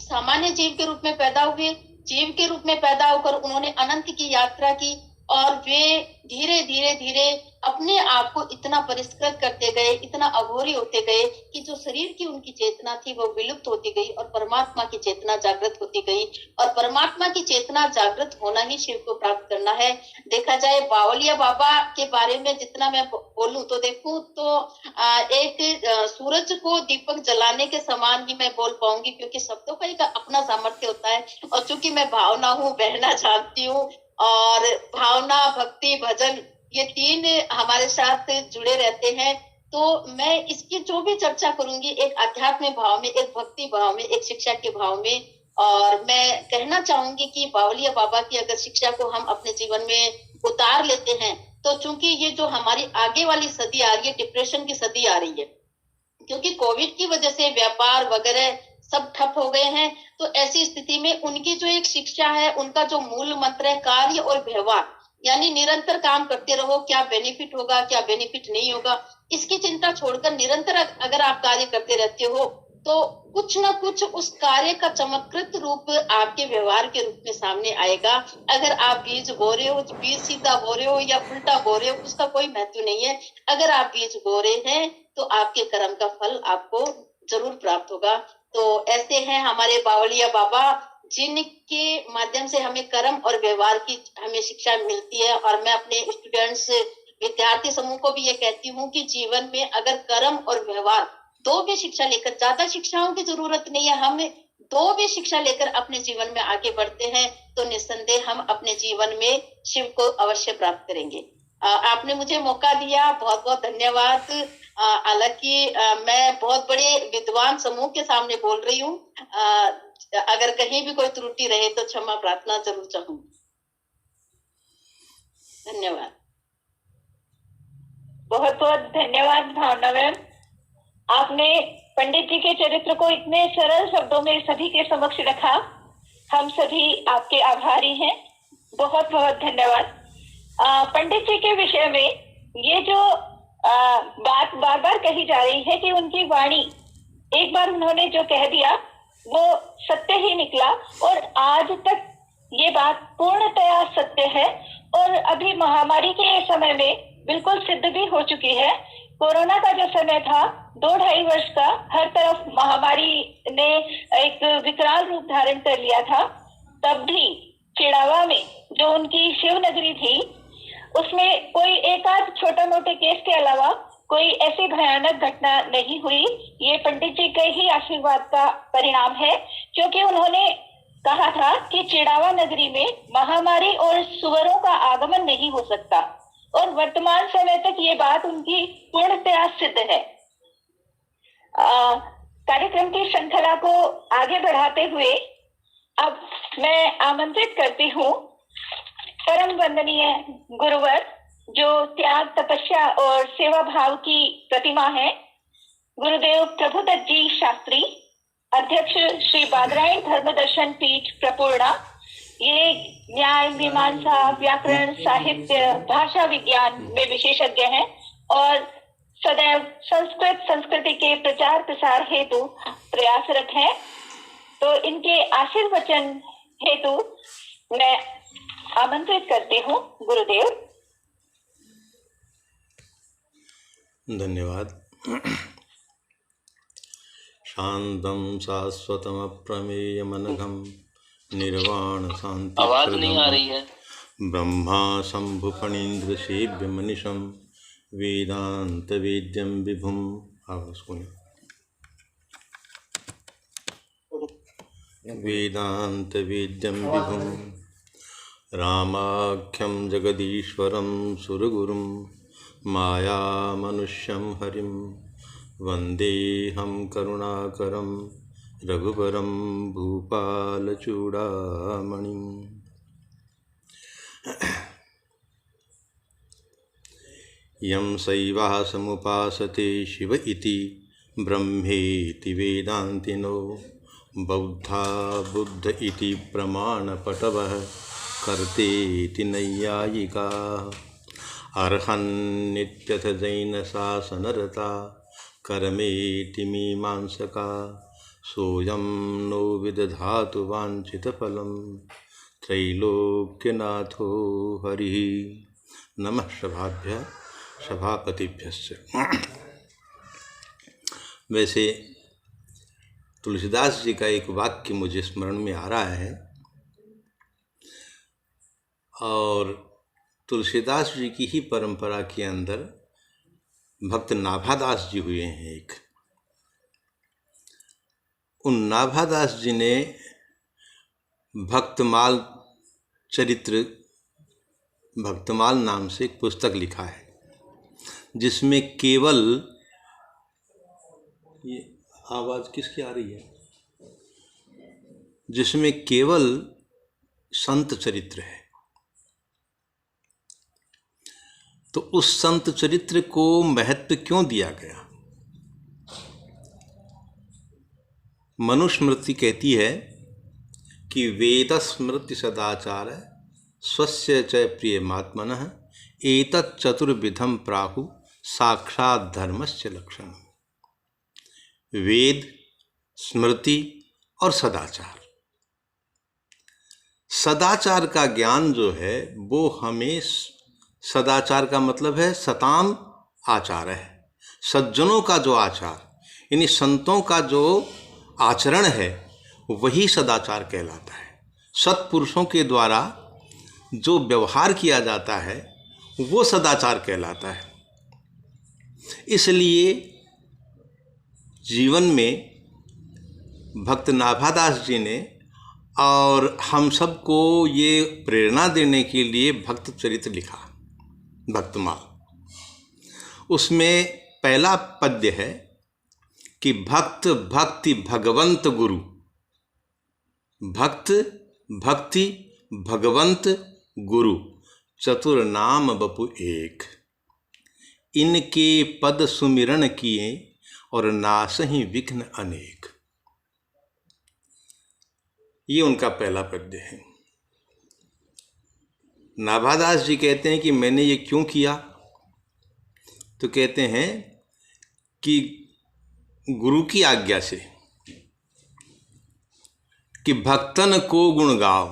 सामान्य जीव के रूप में पैदा हुए, जीव के रूप में पैदा होकर उन्होंने अनंत की यात्रा की, और वे धीरे धीरे धीरे अपने आप को इतना परिष्कृत करते गए, इतना अघोरी होते गए कि जो शरीर की उनकी चेतना थी वो विलुप्त होती गई और परमात्मा की चेतना जागृत होती गई। और परमात्मा की चेतना जागृत होना ही शिव को प्राप्त करना है। देखा जाए बावलिया बाबा के बारे में जितना मैं बोलूं तो देखूं तो एक सूरज को दीपक जलाने के समान ही मैं बोल पाऊंगी, क्योंकि शब्दों का एक अपना सामर्थ्य होता है। और चूंकि मैं भावना हूँ, बहना जानती हूँ, और भावना, भक्ति, भजन, ये तीन हमारे साथ जुड़े रहते हैं, तो मैं इसकी जो भी चर्चा करूंगी एक आध्यात्म भाव में, एक भक्ति भाव में, एक शिक्षा के भाव में। और मैं कहना चाहूंगी कि बावलिया बाबा की अगर शिक्षा को हम अपने जीवन में उतार लेते हैं, तो चूंकि ये जो हमारी आगे वाली सदी आ रही है, डिप्रेशन की सदी आ रही है, क्योंकि कोविड की वजह से व्यापार वगैरह सब ठप हो गए हैं, तो ऐसी स्थिति में उनकी जो एक शिक्षा है, उनका जो मूल मंत्र है कार्य और व्यवहार, यानी निरंतर काम करते रहो, क्या बेनिफिट होगा, क्या बेनिफिट नहीं होगा, इसकी चिंता छोड़कर निरंतर अगर आप कार्य करते रहते हो, तो कुछ ना कुछ उस कार्य का चमत्कृत रूप आपके व्यवहार के रूप में सामने आएगा। अगर आप बीज बो रहे हो, बीज सीधा बो रहे हो या उल्टा बो रहे हो, उसका कोई महत्व नहीं है। अगर आप बीज बो रहे हैं तो आपके कर्म का फल आपको जरूर प्राप्त होगा। तो ऐसे हैं हमारे बावलिया बाबा, जिनके माध्यम से हमें कर्म और व्यवहार की हमें शिक्षा मिलती है। और मैं अपने स्टूडेंट्स, विद्यार्थी समूह को भी ये कहती हूँ कि जीवन में अगर कर्म और व्यवहार दो भी शिक्षा लेकर, ज्यादा शिक्षाओं की जरूरत नहीं है, हम दो भी शिक्षा लेकर अपने जीवन में आगे बढ़ते हैं, तो निस्संदेह हम अपने जीवन में शिव को अवश्य प्राप्त करेंगे। आपने मुझे मौका दिया, बहुत बहुत धन्यवाद। हालांकि मैं बहुत बड़े विद्वान समूह के सामने बोल रही हूँ, अगर कहीं भी कोई त्रुटि रहे तो क्षमा प्रार्थना जरूर चाहूंगी। धन्यवाद। बहुत बहुत धन्यवाद भावना मैम, आपने पंडित जी के चरित्र को इतने सरल शब्दों में सभी के समक्ष रखा। हम सभी आपके आभारी हैं, बहुत बहुत धन्यवाद। पंडित जी के विषय में ये जो बात बार बार कही जा रही है कि उनकी वाणी, एक बार उन्होंने जो कह दिया वो सत्य ही निकला, और आज तक ये बात पूर्णतया सत्य है और अभी महामारी के समय में बिल्कुल सिद्ध भी हो चुकी है। कोरोना का जो समय था 2-2.5 वर्ष का, हर तरफ महामारी ने एक विकराल रूप धारण कर लिया था, तब भी चिड़ावा में जो उनकी शिव नगरी थी उसमें कोई एक आध छोटा मोटे केस के अलावा कोई ऐसी भयानक घटना नहीं हुई। ये पंडित जी के ही आशीर्वाद का परिणाम है, क्योंकि उन्होंने कहा था कि चिड़ावा नगरी में महामारी और सुअरों का आगमन नहीं हो सकता, और वर्तमान समय तक ये बात उनकी पूर्णतया सिद्ध है। कार्यक्रम की श्रृंखला को आगे बढ़ाते हुए अब मैं आमंत्रित करती हूँ परम वंदनीय गुरुवर, जो त्याग, तपस्या और सेवा भाव की प्रतिमा है, गुरुदेव प्रभुदत्त जी शास्त्री, अध्यक्ष श्री बादरायण धर्म दर्शन पीठ प्रपूर्णा। ये न्याय, मीमांसा, व्याकरण, साहित्य, भाषा विज्ञान में विशेषज्ञ हैं और सदैव संस्कृत संस्कृति के प्रचार प्रसार हेतु प्रयासरत हैं। तो इनके आशीर्वचन हेतु मैं आमंत्रित करती हूँ गुरुदेव। धन्यवाद। शांतं शाश्वतमप्रमेयमनघं निर्वाण शांति। आवाज नहीं आ रही है। ब्रह्मा शंभु फणीन्द्र सेव्य मनीषं वेदांत वेद्यं विभुम। वेदांत वेद्यं विभुम रामाख्यं जगदीश्वरं सुरगुरुं माया मनुष्यं हरिं वन्देऽहं करुणाकरं रघुवरं भूपालचूडामणिम्। यं शैवः समुपासते शिव इति ब्रह्मेति वेदान्तिनो बौद्धा बुद्ध इति प्रमाणपटवः कर्तेति नैयायिकाः अर्हन्नित्यथ जैनशासनरता कर्मेति मीमांसका सोऽयं नो विदधातु वाञ्छितफलं त्रैलोक्यनाथो हरिः। नमः सभाभ्यः सभापतिभ्यश्च। वैसे तुलसीदास जी का एक वाक्य मुझे स्मरण में आ रहा है, और तुलसीदास जी की ही परंपरा के अंदर भक्त नाभादास जी हुए हैं एक। उन नाभादास जी ने भक्तमाल चरित्र, भक्तमाल नाम से एक पुस्तक लिखा है, जिसमें केवल, ये आवाज़ किसकी आ रही है, जिसमें केवल संत चरित्र है। तो उस संत चरित्र को महत्व क्यों दिया गया? मनुस्मृति कहती है कि वेद स्मृति सदाचार स्वस्य च प्रियमात्मनः एतत् चतुर्विधम प्राहु साक्षात् धर्मस्य लक्षणम्। वेद, स्मृति और सदाचार। सदाचार का ज्ञान जो है वो हमें, सदाचार का मतलब है सताम आचार है, सज्जनों का जो आचार, यानी संतों का जो आचरण है वही सदाचार कहलाता है। सत्पुरुषों के द्वारा जो व्यवहार किया जाता है वो सदाचार कहलाता है। इसलिए जीवन में भक्त नाभादास जी ने और हम सबको ये प्रेरणा देने के लिए भक्त चरित्र लिखा, भक्तमाल। उसमें पहला पद्य है कि भक्त भक्ति भगवंत गुरु, भक्त भक्ति भगवंत गुरु चतुर नाम बपु एक, इनके पद सुमिरन किए और नासहि विघ्न अनेक। ये उनका पहला पद्य है। नाभादास जी कहते हैं कि मैंने ये क्यों किया, तो कहते हैं कि गुरु की आज्ञा से कि भक्तन को गुण गाओ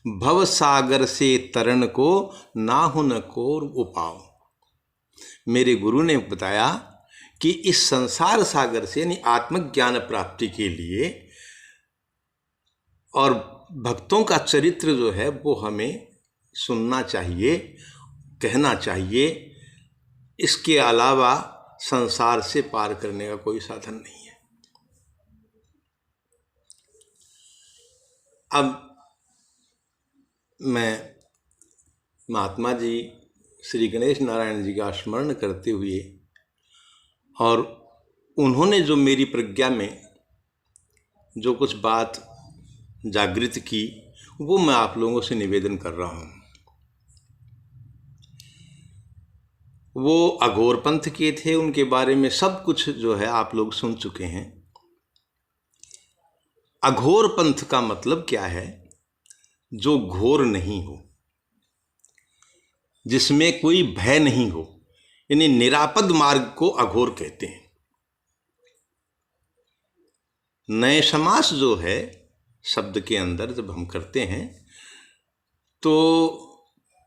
भव सागर से तरण को नाहु न कोर उपाव। मेरे गुरु ने बताया कि इस संसार सागर से यानी आत्मज्ञान प्राप्ति के लिए और भक्तों का चरित्र जो है वो हमें सुनना चाहिए, कहना चाहिए। इसके अलावा संसार से पार करने का कोई साधन नहीं है। अब मैं महात्मा जी श्री गणेश नारायण जी का स्मरण करते हुए और उन्होंने जो मेरी प्रज्ञा में जो कुछ बात जागृत की वो मैं आप लोगों से निवेदन कर रहा हूँ। वो अघोर पंथ के थे, उनके बारे में सब कुछ जो है आप लोग सुन चुके हैं। अघोर पंथ का मतलब क्या है? जो घोर नहीं हो, जिसमें कोई भय नहीं हो, यानी निरापद मार्ग को अघोर कहते हैं। नए समास जो है शब्द के अंदर जब हम करते हैं तो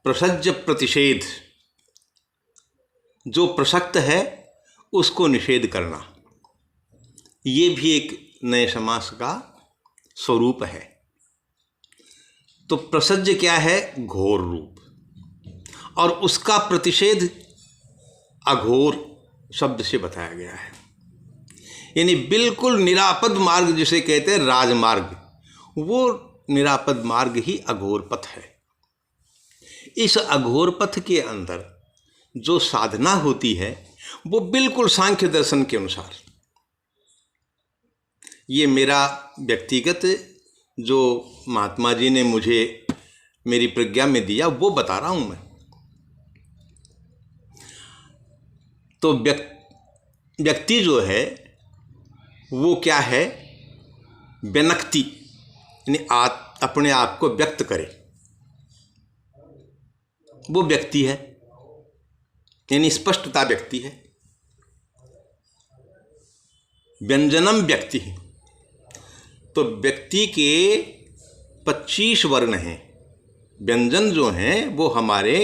प्रसज्य प्रतिषेध, जो प्रसक्त है उसको निषेध करना, ये भी एक नए समास का स्वरूप है। तो प्रसज्य क्या है? घोर रूप, और उसका प्रतिषेध अघोर शब्द से बताया गया है। यानी बिल्कुल निरापद मार्ग जिसे कहते हैं राजमार्ग, वो निरापद मार्ग ही अघोर पथ है। इस अघोर पथ के अंदर जो साधना होती है वो बिल्कुल सांख्य दर्शन के अनुसार, ये मेरा व्यक्तिगत जो महात्मा जी ने मुझे मेरी प्रज्ञा में दिया वो बता रहा हूं मैं। तो व्यक्ति जो है वो क्या है? व्यनक्ति, यानी अपने आप को व्यक्त करे, वो व्यक्ति है, यानी स्पष्टता व्यक्ति है। व्यंजनम व्यक्ति है। तो व्यक्ति के 25 वर्ण हैं। व्यंजन जो हैं वो हमारे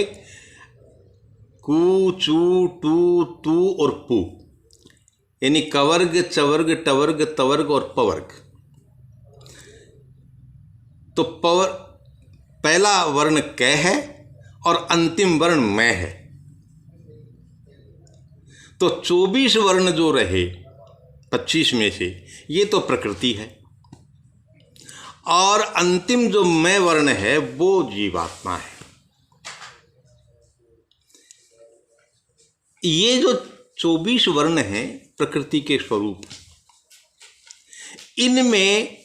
कु, चू, टू, तू और पू, यानी कवर्ग, चवर्ग, टवर्ग, तवर्ग और पवर्ग। तो पहला वर्ण कै है और अंतिम वर्ण मैं है। तो 24 वर्ण जो रहे 25 में से, ये तो प्रकृति है, और अंतिम जो मैं वर्ण है वो जीवात्मा है। ये जो 24 वर्ण हैं प्रकृति के स्वरूप, इनमें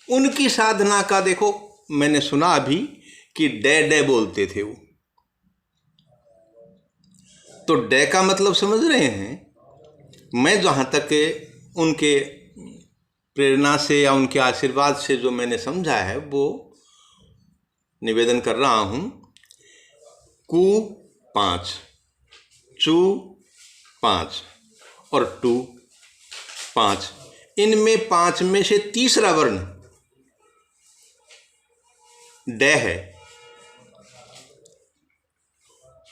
उनकी साधना का देखो, मैंने सुना अभी कि डे डे बोलते थे वो। तो डे का मतलब समझ रहे हैं? मैं जहाँ तक उनके प्रेरणा से या उनके आशीर्वाद से जो मैंने समझा है वो निवेदन कर रहा हूँ। कु 5, चू 5 और टू 5, इनमें 5 में से तीसरा वर्ण डे है।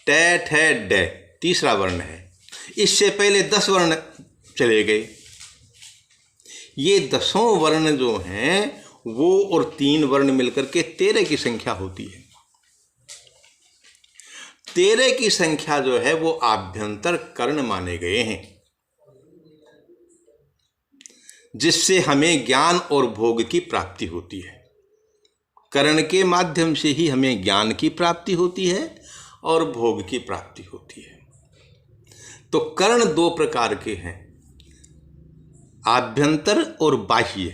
टे, ठे, डे तीसरा वर्ण है। इससे पहले 10 वर्ण चले गए। ये 10 वर्ण जो हैं वो और 3 वर्ण मिलकर के 13 की संख्या होती है। 13 की संख्या जो है वो आभ्यंतर कर्ण माने गए हैं, जिससे हमें ज्ञान और भोग की प्राप्ति होती है। कर्ण के माध्यम से ही हमें ज्ञान की प्राप्ति होती है और भोग की प्राप्ति होती है। तो कर्ण 2 प्रकार के हैं, आभ्यंतर और बाह्य।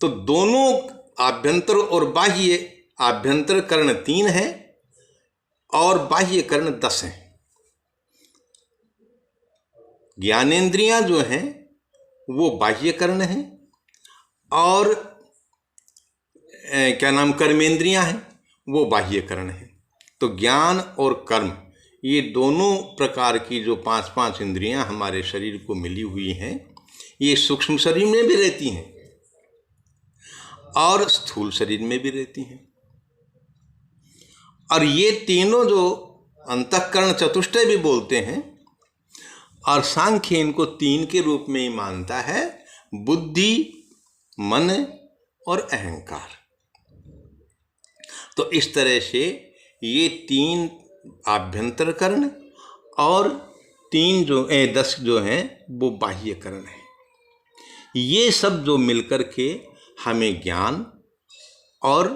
तो दोनों आभ्यंतर और बाह्य, आभ्यंतर कर्ण 3 है और बाह्य कर्ण 10 हैं। ज्ञानेंद्रियां जो हैं वो बाह्य कर्ण हैं और कर्मेंद्रियां हैं वो बाह्य कर्ण हैं। तो ज्ञान और कर्म, ये दोनों प्रकार की जो 5-5 इंद्रियां हमारे शरीर को मिली हुई हैं, ये सूक्ष्म शरीर में भी रहती हैं और स्थूल शरीर में भी रहती हैं। और ये तीनों जो अंतःकरण चतुष्टय भी बोलते हैं, और सांख्य इनको 3 के रूप में ही मानता है, बुद्धि, मन और अहंकार। तो इस तरह से ये 3 आभ्यंतर करण और 10 जो हैं वो बाह्य करण है। ये सब जो मिलकर के हमें ज्ञान और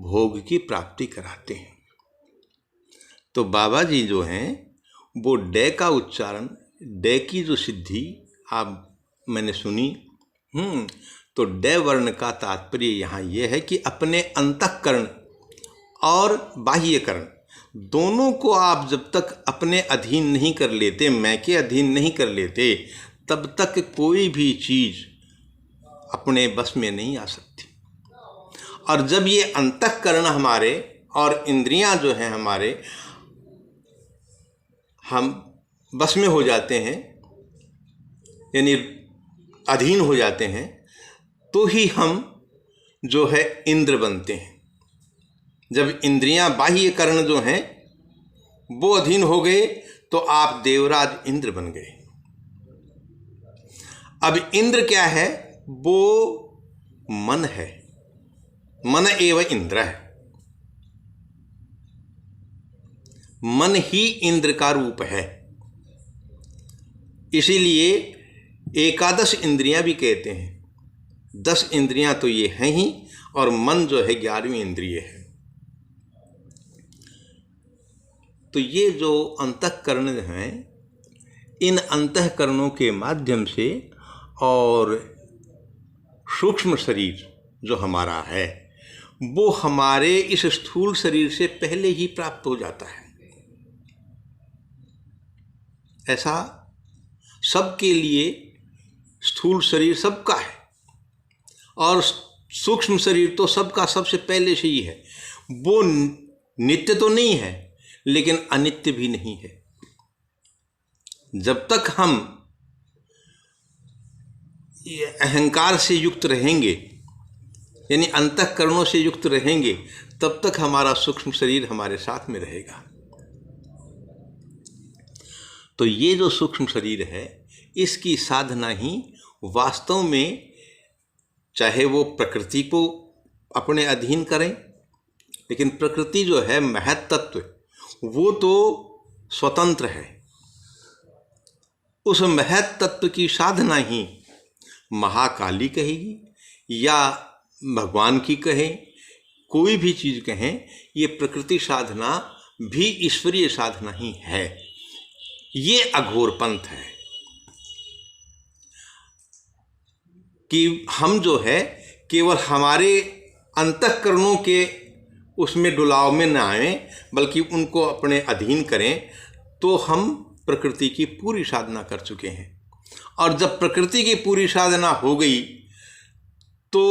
भोग की प्राप्ति कराते हैं। तो बाबा जी जो हैं वो डे का उच्चारण, डे की जो सिद्धि मैंने सुनी, तो डे वर्ण का तात्पर्य यहाँ ये है कि अपने अंतःकरण और बाह्यकरण दोनों को आप जब तक अपने अधीन नहीं कर लेते, मैं के अधीन नहीं कर लेते, तब तक कोई भी चीज़ अपने बस में नहीं आ सकती। और जब ये अंतःकरण हमारे और इंद्रियां जो हैं हमारे, हम बस में हो जाते हैं, यानी अधीन हो जाते हैं, तो ही हम जो है इंद्र बनते हैं। जब इंद्रियां बाह्यकरण जो हैं वो अधीन हो गए तो आप देवराज इंद्र बन गए। अब इंद्र क्या है? वो मन है, मन एव इंद्र है। मन ही इंद्र का रूप है। इसीलिए एकादश इंद्रियां भी कहते हैं। 10 इंद्रियां तो ये हैं ही, और मन जो है 11वीं इंद्रिय है। तो ये जो अंतःकरण हैं, इन अंतःकरणों के माध्यम से और सूक्ष्म शरीर जो हमारा है वो हमारे इस स्थूल शरीर से पहले ही प्राप्त हो जाता है। ऐसा सबके लिए स्थूल शरीर सबका है, और सूक्ष्म शरीर तो सबका सबसे पहले से ही है। वो नित्य तो नहीं है, लेकिन अनित्य भी नहीं है। जब तक हम ये अहंकार से युक्त रहेंगे, यानी अंतःकरणों से युक्त रहेंगे, तब तक हमारा सूक्ष्म शरीर हमारे साथ में रहेगा। तो ये जो सूक्ष्म शरीर है, इसकी साधना ही वास्तव में, चाहे वो प्रकृति को अपने अधीन करें, लेकिन प्रकृति जो है महत् तत्व, वो तो स्वतंत्र है। उस महत् तत्व की साधना ही महाकाली कहेगी या भगवान की कहें, कोई भी चीज़ कहें, ये प्रकृति साधना भी ईश्वरीय साधना ही है। ये अघोर पंथ है कि हम जो है केवल हमारे अंतःकरणों के उसमें डुलाव में न आए, बल्कि उनको अपने अधीन करें, तो हम प्रकृति की पूरी साधना कर चुके हैं। और जब प्रकृति की पूरी साधना हो गई तो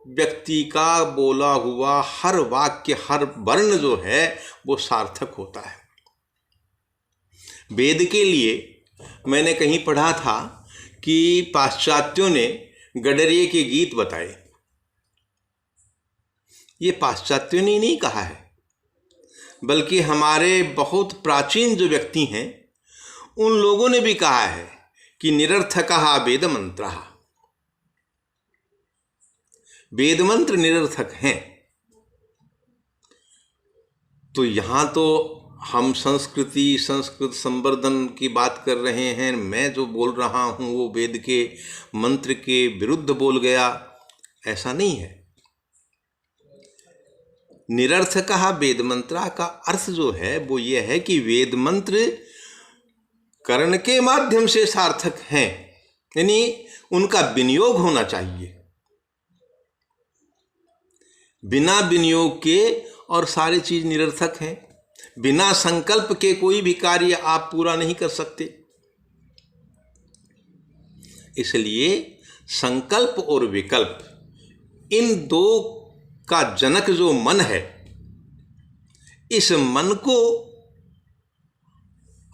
व्यक्ति का बोला हुआ हर वाक्य, हर वर्ण जो है वो सार्थक होता है। वेद के लिए मैंने कहीं पढ़ा था कि पाश्चात्यों ने गडरिये के गीत बताए। ये पाश्चात्यों ने नहीं कहा है, बल्कि हमारे बहुत प्राचीन जो व्यक्ति हैं उन लोगों ने भी कहा है कि निरर्थकः वेद मंत्रः, वेद मंत्र निरर्थक हैं। तो यहाँ तो हम संस्कृत संवर्धन की बात कर रहे हैं। मैं जो बोल रहा हूँ वो वेद के मंत्र के विरुद्ध बोल गया, ऐसा नहीं है। निरर्थकः वेद मंत्र का अर्थ जो है वो ये है कि वेद मंत्र कर्ण के माध्यम से सार्थक हैं, यानी उनका विनियोग होना चाहिए। बिना विनियोग के और सारी चीज निरर्थक हैं। बिना संकल्प के कोई भी कार्य आप पूरा नहीं कर सकते। इसलिए संकल्प और विकल्प, इन दो का जनक जो मन है, इस मन को,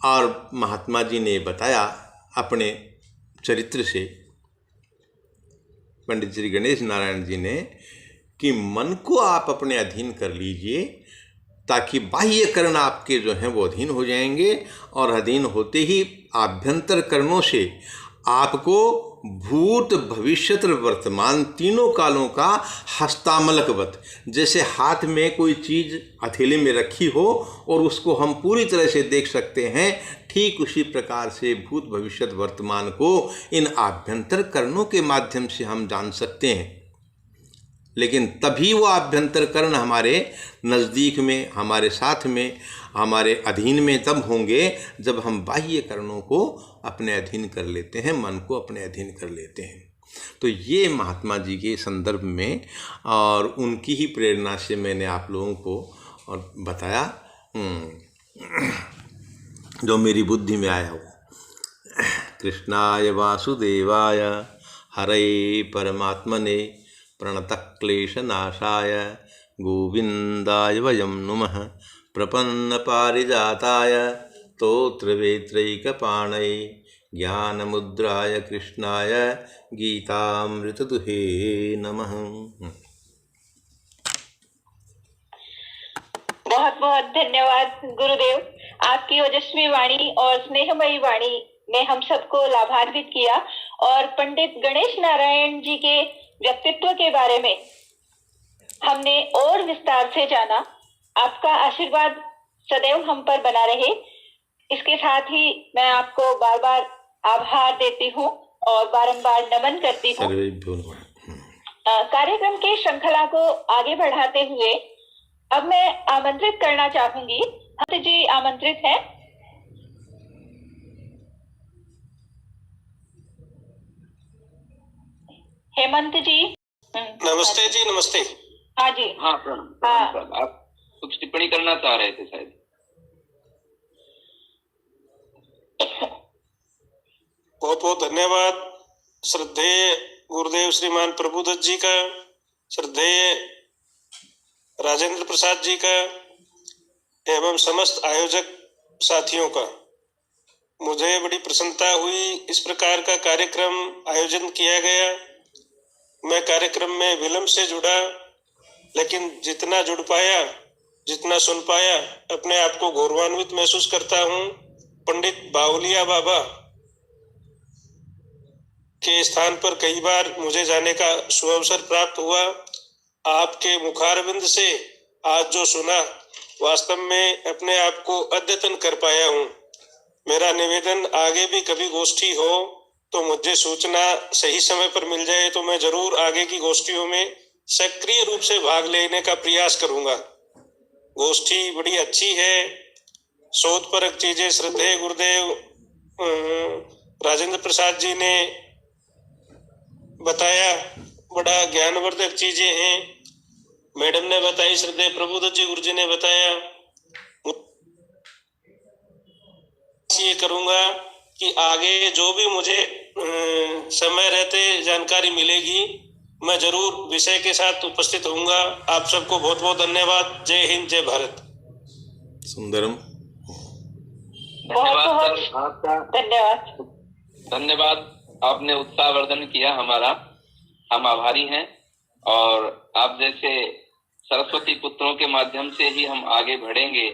और महात्मा जी ने बताया अपने चरित्र से, पंडित श्री गणेश नारायण जी ने, कि मन को आप अपने अधीन कर लीजिए, ताकि बाह्य करण आपके जो हैं वो अधीन हो जाएंगे, और अधीन होते ही आभ्यंतर करणों से आपको भूत भविष्यत वर्तमान तीनों कालों का हस्तामलकवत, जैसे हाथ में कोई चीज़ हथेली में रखी हो और उसको हम पूरी तरह से देख सकते हैं, ठीक उसी प्रकार से भूत भविष्यत वर्तमान को इन आभ्यंतर करणों के माध्यम से हम जान सकते हैं। लेकिन तभी वो आभ्यंतर करण हमारे नज़दीक में, हमारे साथ में, हमारे अधीन में तब होंगे जब हम बाह्य करणों को अपने अधीन कर लेते हैं, मन को अपने अधीन कर लेते हैं। तो ये महात्मा जी के संदर्भ में और उनकी ही प्रेरणा से मैंने आप लोगों को और बताया जो मेरी बुद्धि में आया। वो कृष्णाय वासुदेवाय हरये परमात्मने प्रणतः क्लेशनाशाय गोविंदाय वयं नुमः प्रपन्न पारिजाताय स्तोत्रवेत्रैकपाणये ज्ञानमुद्राय कृष्णाय गीतामृतदुहे नमः। बहुत बहुत धन्यवाद गुरुदेव। आपकी ओजस्वी वाणी और स्नेहमयी वाणी ने हम सबको लाभान्वित किया और पंडित गणेश नारायण जी के व्यक्तित्व के बारे में हमने और विस्तार से जाना। आपका आशीर्वाद सदैव हम पर बना रहे। इसके साथ ही मैं आपको बार बार आभार देती हूँ और बारंबार नमन करती हूँ। कार्यक्रम के श्रृंखला को आगे बढ़ाते हुए अब मैं आमंत्रित करना चाहूंगी, हंस जी आमंत्रित हैं। हेमंत जी। नमस्ते जी। नमस्ते। हाँ जी। हाँ प्रणाम। आप कुछ टिप्पणी करना चाह रहे थे शायद। बहुत बहुत धन्यवाद श्रद्धेय गुरुदेव श्रीमान प्रभुदत्त जी का, श्रद्धेय राजेंद्र प्रसाद जी का एवं समस्त आयोजक साथियों का। मुझे बड़ी प्रसन्नता हुई इस प्रकार का कार्यक्रम आयोजन किया गया। मैं कार्यक्रम में विलंब से जुड़ा, लेकिन जितना जुड़ पाया, जितना सुन पाया, अपने आप को गौरवान्वित महसूस करता हूँ। पंडित बावलिया बाबा के स्थान पर कई बार मुझे जाने का सुअवसर प्राप्त हुआ। आपके मुखारविंद से आज जो सुना, वास्तव में अपने आप को अद्यतन कर पाया हूँ। मेरा निवेदन, आगे भी कभी गोष्ठी हो तो मुझे सूचना सही समय पर मिल जाए तो मैं जरूर आगे की गोष्ठियों में सक्रिय रूप से भाग लेने का प्रयास करूंगा। गोष्ठी बड़ी अच्छी है, शोधपरक चीजें श्रद्धेय गुरुदेव राजेंद्र प्रसाद जी ने बताया, बड़ा ज्ञानवर्धक चीजें हैं। मैडम ने बताई, श्रद्धेय प्रभुदत्त जी गुरु जी ने बताया। ये करूंगा कि आगे जो भी मुझे समय रहते जानकारी मिलेगी, मैं जरूर विषय के साथ उपस्थित होऊंगा। आप सबको बहुत बहुत धन्यवाद। जय हिंद, जय भारत। सुंदरम। धन्यवाद सर आपका। धन्यवाद। धन्यवाद, आपने उत्साहवर्धन किया हमारा, हम आभारी हैं। और आप जैसे सरस्वती पुत्रों के माध्यम से ही हम आगे बढ़ेंगे,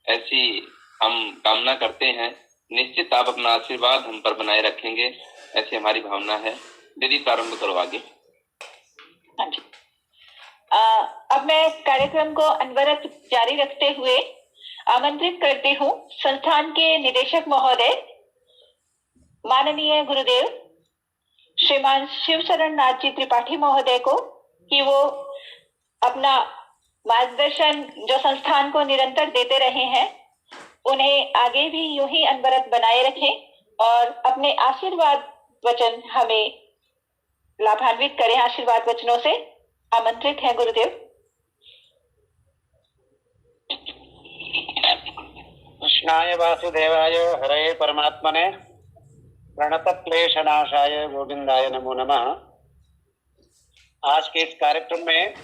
ऐसी हम कामना करते हैं। निश्चित आप अपना आशीर्वाद हम पर बनाए रखेंगे, ऐसी हमारी भावना है। दीदी प्रारंभ करो आगे। हाँ जी। अब मैं कार्यक्रम को अनवरत जारी रखते हुए आमंत्रित करती हूँ संस्थान के निदेशक महोदय माननीय गुरुदेव श्रीमान शिवशरण नाथ जी त्रिपाठी महोदय को, कि वो अपना मार्गदर्शन जो संस्थान को निरंतर देते रहे हैं, उन्हें आगे भी यूं ही अनवरत बनाए रखें और अपने आशीर्वाद वचन हमें लाभान्वित करें। आशीर्वाद वचनों से आमंत्रित है गुरुदेव। कृष्णाय वासुदेवाय हरये परमात्मने प्रणतः क्लेशनाशाय गोविंदाय नमो नमः। आज के इस कार्यक्रम में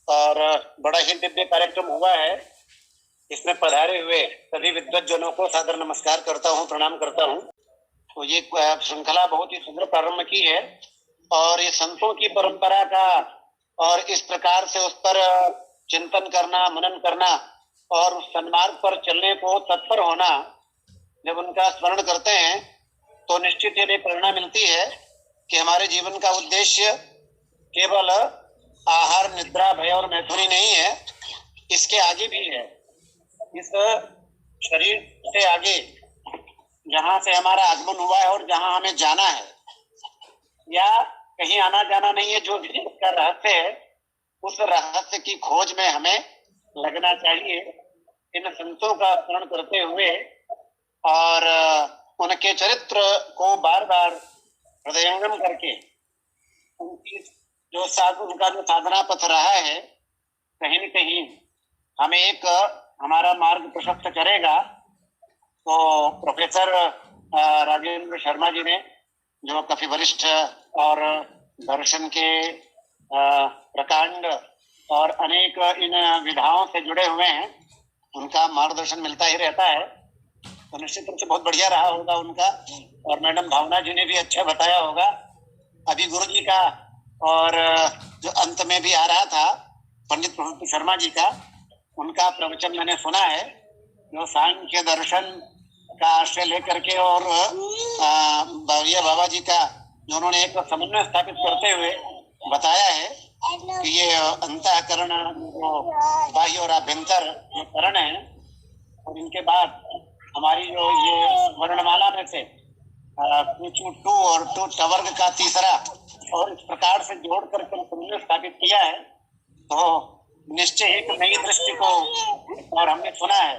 और बड़ा ही दिव्य कार्यक्रम हुआ है। इसमें पधारे हुए सभी विद्वज्जनों को सादर नमस्कार करता हूँ, प्रणाम करता हूँ। तो ये श्रृंखला बहुत ही सुंदर प्रारंभ की है और ये संतों की परंपरा का और इस प्रकार से उस पर चिंतन करना, मनन करना और उस सन्मार्ग पर चलने को तत्पर होना, जब उनका स्मरण करते हैं तो निश्चित ये प्रेरणा मिलती है कि हमारे जीवन का उद्देश्य केवल आहार, निद्रा, भय और मैथुनी नहीं है, इसके आगे भी है। इस शरीर से आगे जहां से हमारा आगमन हुआ है और जहां हमें जाना है, या कहीं आना जाना नहीं है, जो भी इसका रहस्य है, उस रहस्य की खोज में हमें लगना चाहिए। इन संतों का स्मरण करते हुए और उनके चरित्र को बार बार हृदयंगम करके उनकी उनका जो साधना पथ रहा है, कहीं न कहीं हमें एक हमारा मार्ग प्रशस्त करेगा। तो प्रोफेसर राजेंद्र शर्मा जी ने, जो काफी वरिष्ठ और दर्शन के प्रकांड और अनेक इन विधाओं से जुड़े हुए हैं, उनका मार्गदर्शन मिलता ही रहता है, तो निश्चित रूप से बहुत बढ़िया रहा होगा उनका। और मैडम भावना जी ने भी अच्छा बताया होगा। अभी गुरु जी का और जो अंत में भी आ रहा था पंडित प्रोफेसर शर्मा जी का, उनका प्रवचन मैंने सुना है, जो सांख्य दर्शन का आश्रय लेकर के और बावरिया बाबा जी का जो उन्होंने एक समन्वय स्थापित करते हुए बताया है कि ये अंतःकरण, बाह्य और आभ्यंतर जो करण है, और इनके बाद हमारी जो ये वर्णमाला में से टू और टू टवर्ग का तीसरा, और इस प्रकार से जोड़ करके समन्वय स्थापित किया है, तो निश्चय एक नई दृष्टि को और हमने सुना है।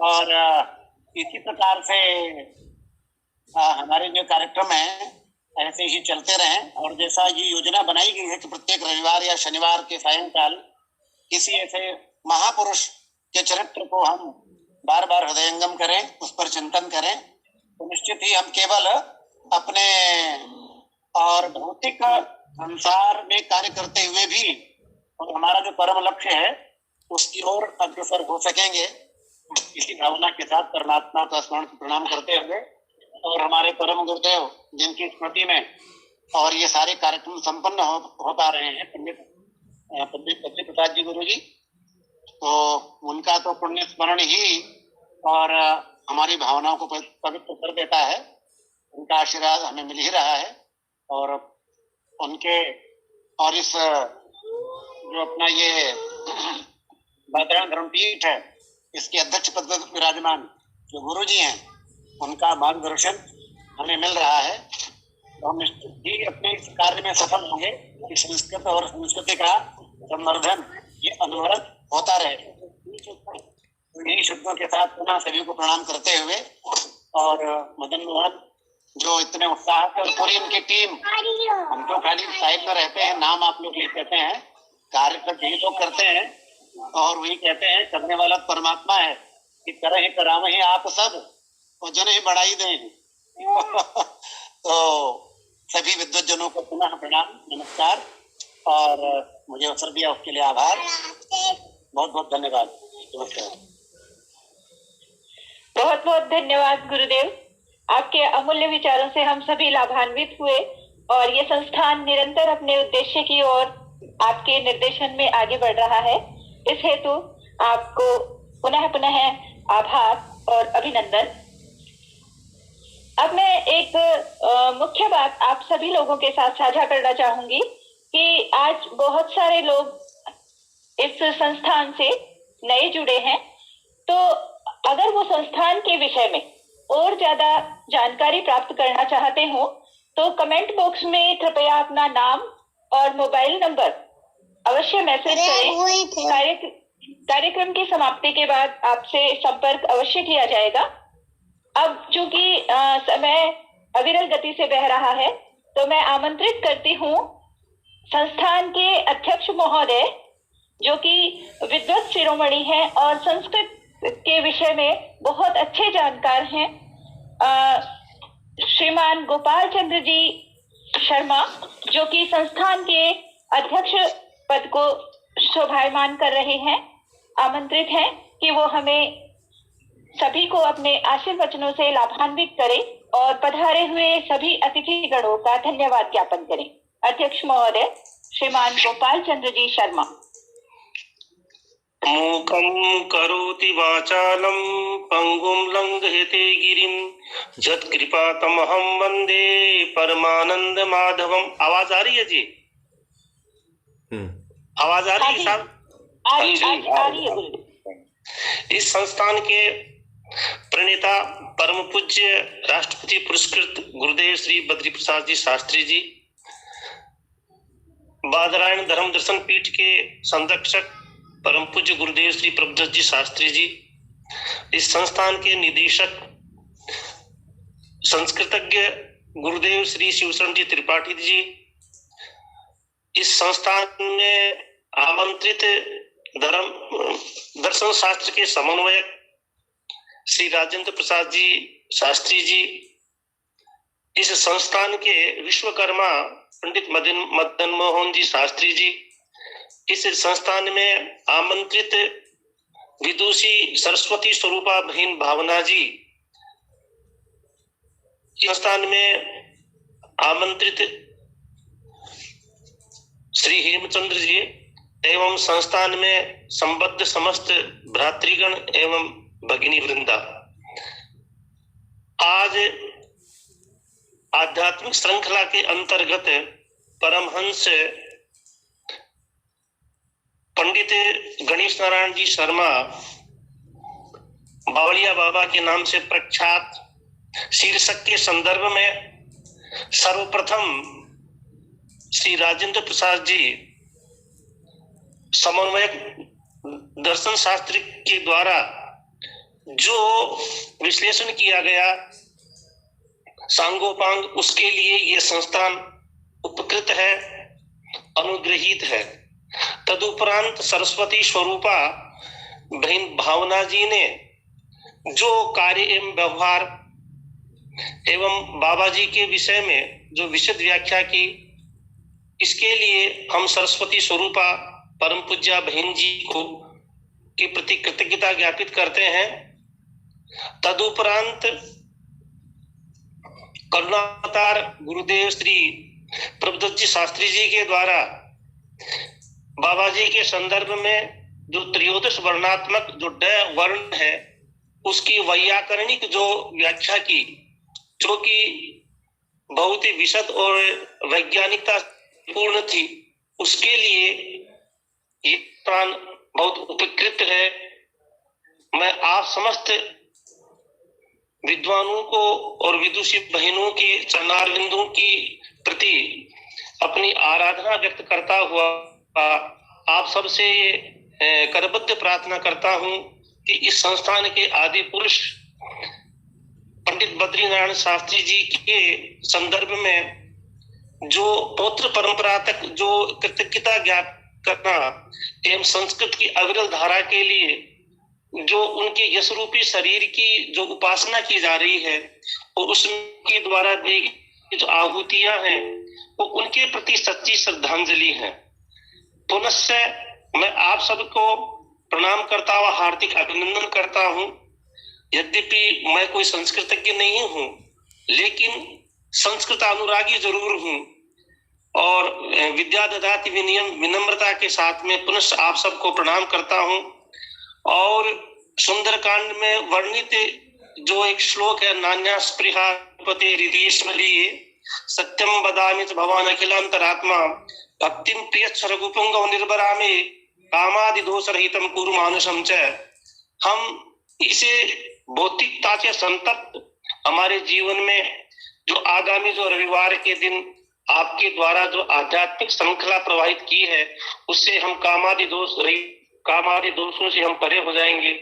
और इसी प्रकार से हमारे जो कार्यक्रम है ऐसे ही चलते रहें, और जैसा ये योजना बनाई गई है कि प्रत्येक रविवार या शनिवार के सायंकाल किसी ऐसे महापुरुष के चरित्र को हम बार बार हृदयंगम करें, उस पर चिंतन करें, तो निश्चित ही हम केवल अपने और भौतिक संसार में कार्य करते हुए भी और हमारा जो परम लक्ष्य है उसकी ओर अग्रसर हो सकेंगे। इसी भावना के साथ परमात्मा का स्मरण प्रणाम करते हुए और हमारे परम गुरुदेव जिनकी स्मृति में और ये सारे कार्यक्रम संपन्न हो पा रहे हैं, पंडित बद्री प्रसाद जी गुरु जी, तो उनका तो पुण्य स्मरण ही और हमारी भावनाओं को पवित्र कर देता है। उनका आशीर्वाद हमें मिल ही रहा है, और उनके और इस जो अपना ये बादरायण धर्मपीठ है, इसके अध्यक्ष पद पर विराजमान जो गुरु जी हैं, उनका मार्गदर्शन हमें मिल रहा है, तो हम निश्चित ही अपने इस कार्य में सफल होंगे कि संस्कृत और संस्कृति का संवर्धन ये अनवरत होता रहे। इन्हीं शब्दों के साथ पुनः सभी को प्रणाम करते हुए, और मदन मोहन जो इतने उत्साह से, और पूरी इनकी टीम, हम तो खाली साइड में रहते हैं, नाम आप लोग लिख देते हैं, कार्य तो यही लोग करते हैं, और वही कहते हैं करने वाला परमात्मा है कि करे ही कराव ही आप सब और जन ही बढ़ाई दें। तो सभी विद्वत जनों को पुनः प्रणाम, नमस्कार, और मुझे अवसर दिया उसके लिए आभार, बहुत बहुत धन्यवाद, नमस्कार। बहुत बहुत धन्यवाद गुरुदेव, आपके अमूल्य विचारों से हम सभी लाभान्वित हुए, और ये संस्थान निरंतर अपने उद्देश्य की ओर आपके निर्देशन में आगे बढ़ रहा है। इस हेतु आपको पुनः पुनः आभार और अभिनंदन। अब मैं एक मुख्य बात आप सभी लोगों के साथ साझा करना चाहूंगी कि आज बहुत सारे लोग इस संस्थान से नए जुड़े हैं, तो अगर वो संस्थान के विषय में और ज्यादा जानकारी प्राप्त करना चाहते हो तो कमेंट बॉक्स में कृपया अपना नाम और मोबाइल नंबर अवश्य मैसेज करें। कार्यक्रम की समाप्ति के बाद आपसे संपर्क अवश्य किया जाएगा। अब चूंकि समय अविरल गति से बह रहा है, तो मैं आमंत्रित करती हूँ संस्थान के अध्यक्ष महोदय, जो कि विद्वत शिरोमणि हैं और संस्कृत के विषय में बहुत अच्छे जानकार हैं, श्रीमान गोपाल चंद्र जी शर्मा, जो कि संस्थान के अध्यक्ष पद को शोभायमान कर रहे हैं, आमंत्रित हैं कि वो हमें सभी को अपने आशीर्वचनों से लाभान्वित करें और पधारे हुए सभी अतिथि गणों का धन्यवाद ज्ञापन करें। अध्यक्ष महोदय श्रीमान गोपाल चंद्र जी शर्मा। मूकं करोति वाचालं पंगुं लंघयते गिरिं यत्कृपातमहं वंदे परमानंद माधवम। आवाज आ रही है जी? आवाज आ रही है साहब? आ रही है गुरुदेव। इस संस्थान के प्रणेता परम पूज्य राष्ट्रपति पुरस्कृत गुरुदेव श्री बद्री प्रसाद जी शास्त्री जी, बादरायण धर्म दर्शन पीठ के संरक्षक परम पूज्य गुरुदेव श्री प्रभुदत्त जी शास्त्री जी, इस संस्थान के निदेशक संस्कृतज्ञ गुरुदेव श्री शिवशरण जी त्रिपाठी जी, इस संस्थान में आमंत्रित दर्शन शास्त्र के समन्वयक श्री राजेंद्र प्रसाद जी शास्त्री जी, इस संस्थान के विश्वकर्मा पंडित मदन मोहन जी शास्त्री जी, इस संस्थान में आमंत्रित विदुषी सरस्वती स्वरूपा बहन भावना जी, संस्थान में आमंत्रित श्री हेमचंद्र जी एवं संस्थान में संबद्ध समस्त भ्रातृगण एवं भगिनी वृंदा, आज आध्यात्मिक श्रृंखला के अंतर्गत परमहंस पंडित गणेश नारायण जी शर्मा बावलिया बाबा के नाम से प्रख्यात शीर्षक के संदर्भ में सर्वप्रथम श्री राजेंद्र प्रसाद जी समन्वयक दर्शन शास्त्र के द्वारा जो विश्लेषण किया गया सांगोपांग, उसके लिए ये संस्थान उपकृत है, अनुग्रहित है। तदुपरांत सरस्वती स्वरूपा बहन भावना जी ने जो कार्य एवं व्यवहार एवं बाबा जी के विषय में जो विशद व्याख्या की, इसके लिए हम सरस्वती स्वरूपा परम पूज्या बहन जी को के प्रति कृतज्ञता ज्ञापित करते हैं। तदुपरांत करुणावतार गुरुदेव श्री प्रभुदत्त जी शास्त्री जी के द्वारा बाबा जी के संदर्भ में जो त्रयोदश वर्णात्मक जो ड वर्ण है उसकी वैयाकरणिक जो व्याख्या की, जो कि बहुत ही विशद और वैज्ञानिकता पूर्ण थी, उसके लिए ये प्राण बहुत उपकृत है। मैं आप समस्त विद्वानों को और विदुषी बहनों के चरणारविंदों की प्रति अपनी आराधना व्यक्त करता हुआ आप सबसे करबद्ध प्रार्थना करता हूं कि इस संस्थान के आदि पुरुष पंडित बद्रीनारायण शास्त्री जी के संदर्भ में जो पौत्र परंपरा तक जो कृतज्ञता ज्ञापन करना एवं संस्कृत की अविरल धारा के लिए जो उनके यश रूपी शरीर की जो उपासना की जा रही है और उसके द्वारा दी जो आहुतियां हैं वो उनके प्रति सच्ची श्रद्धांजलि है। पुनश्च मैं आप सबको प्रणाम करता हुआ हार्दिक अभिनंदन करता हूं। यद्यपि मैं कोई संस्कृतज्ञ नहीं हूं, लेकिन संस्कृत अनुरागी जरूर हूं और विद्या ददाति विनम्रता के साथ में पुनः आप सबको प्रणाम करता हूं। और सुंदरकांड में वर्णित जो एक श्लोक है, नान्या स्पृहा पते हृदयेश्वरी सत्यम वदामि च भवान अखिलांतरात्मा भक्तिम प्रिय रघुपुंगव निर्भरामे कामादि दोष रहितम कुरु मानुषम च। हम इसे भौतिकता से संतप्त हमारे जीवन में जो आगामी जो रविवार के दिन आपके द्वारा जो आध्यात्मिक श्रृंखला प्रवाहित की है, उससे हम कामादि दोषों से हम परे हो जाएंगे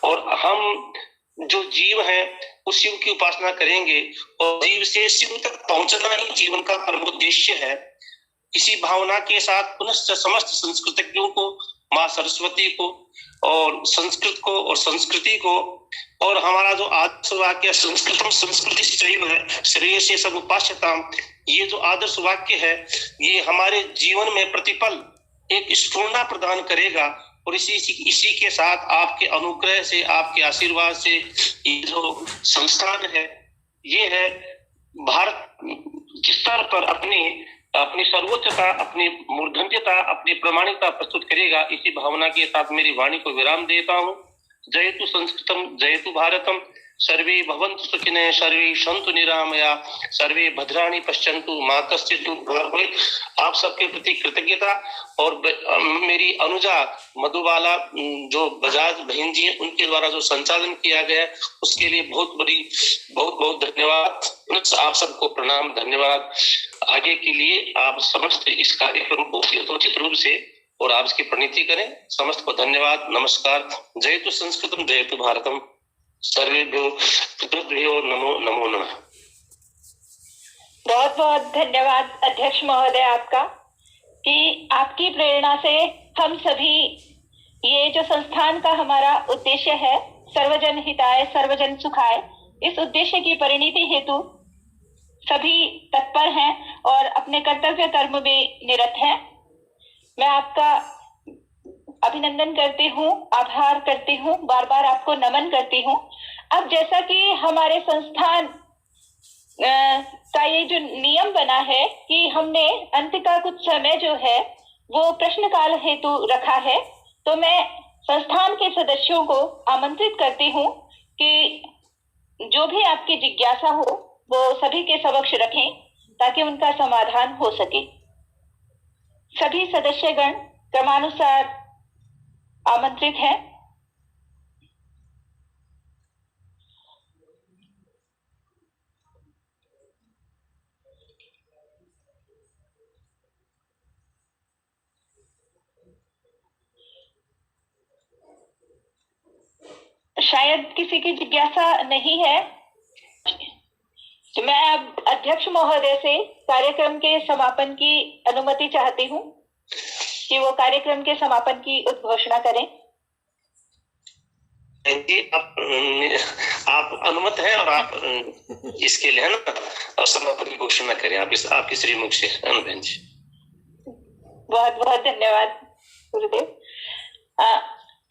और हम जो जीव हैं उस शिव की उपासना करेंगे और जीव से शिव तक पहुंचना ही जीवन का परम उद्देश्य है। इसी भावना के साथ पुनश्च समस्त संस्कृतज्ञों को, माँ सरस्वती को और संस्कृत को और संस्कृति को और हमारा जो आदर्श वाक्य संस्कृतम संस्कृति सैव है श्रेयसे सब उपास्यताम, ये जो आदर्श वाक्य है ये हमारे जीवन में प्रतिपल एक स्फूर्णता प्रदान करेगा। और इसी के साथ आपके अनुग्रह से, आपके आशीर्वाद से ये जो संस्थान है ये है भारत के स्तर पर अपने अपनी सर्वोच्चता, अपनी मूर्धन्यता, अपनी प्रामाणिकता प्रस्तुत करेगा। इसी भावना के साथ मेरी वाणी को विराम देता हूँ। जयतु संस्कृतम, जयतु भारतम। सर्वे भवन्तु सुखिनः, सर्वे सन्तु निरामया, सर्वे भद्राणि पश्यन्तु मा कश्चित् दुःखभाग् भवेत्। आप सबके प्रति कृतज्ञता। और मेरी अनुजा मधुबाला जो बजाज बहन जी हैं, उनके द्वारा जो संचालन किया गया उसके लिए बहुत बहुत धन्यवाद। आप सबको प्रणाम, धन्यवाद। आगे के लिए आप समस्त इस कार्यक्रम को यथोचित रूप से और आप इसकी प्रणीति करें। समस्त को धन्यवाद, नमस्कार। जयतु संस्कृतम, जयतु भारतम। सर्वेभ्यो पितृभ्यो नमो नमो नमः। बहुत बहुत धन्यवाद अध्यक्ष महोदय आपका, कि आपकी प्रेरणा से हम सभी, ये जो संस्थान का हमारा उद्देश्य है सर्वजन हिताय सर्वजन सुखाय, इस उद्देश्य की परिणति हेतु सभी तत्पर हैं और अपने कर्तव्य कर्म में निरत हैं। मैं आपका अभिनंदन करती हूँ, आभार करती हूँ, बार बार आपको नमन करती हूँ। अब जैसा कि हमारे संस्थान का ये जो नियम बना है कि हमने अंत का कुछ समय जो है वो प्रश्नकाल हेतु रखा है, तो मैं संस्थान के सदस्यों को आमंत्रित करती हूँ कि जो भी आपकी जिज्ञासा हो वो सभी के समक्ष रखें ताकि उनका समाधान हो सके। सभी सदस्यगण क्रमानुसार आमंत्रित हैं। शायद किसी की जिज्ञासा नहीं है, तो मैं अब अध्यक्ष महोदय से कार्यक्रम के समापन की अनुमति चाहती हूँ कि वो कार्यक्रम के समापन की उद्घोषणा करें। आप अनुमत हैं और आप इसके लिए है ना, और समापन की घोषणा करें आपकी श्रीमुख से। बहन जी बहुत बहुत धन्यवाद गुरुदेव।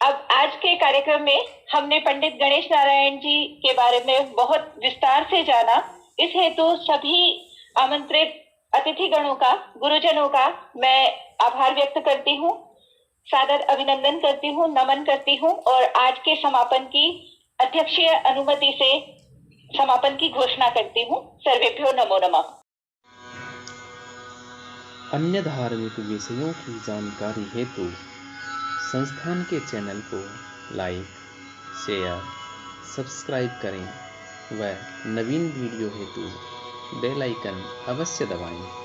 अब आज के कार्यक्रम में हमने पंडित गणेश नारायण जी के बारे में बहुत विस्तार से जाना। इस हेतु सभी आमंत्रित अतिथिगणों का, गुरुजनों का मैं आभार व्यक्त करती हूँ, सादर अभिनंदन करती हूँ, नमन करती हूँ और आज के समापन की अध्यक्षीय अनुमति से समापन की घोषणा करती हूँ। सर्वेभ्यो नमो नमः। अन्य धार्मिक विषयों की जानकारी हेतु संस्थान के चैनल को लाइक, शेयर, सब्सक्राइब करें व नवीन वीडियो हेतु बेल आइकन अवश्य दबाएं।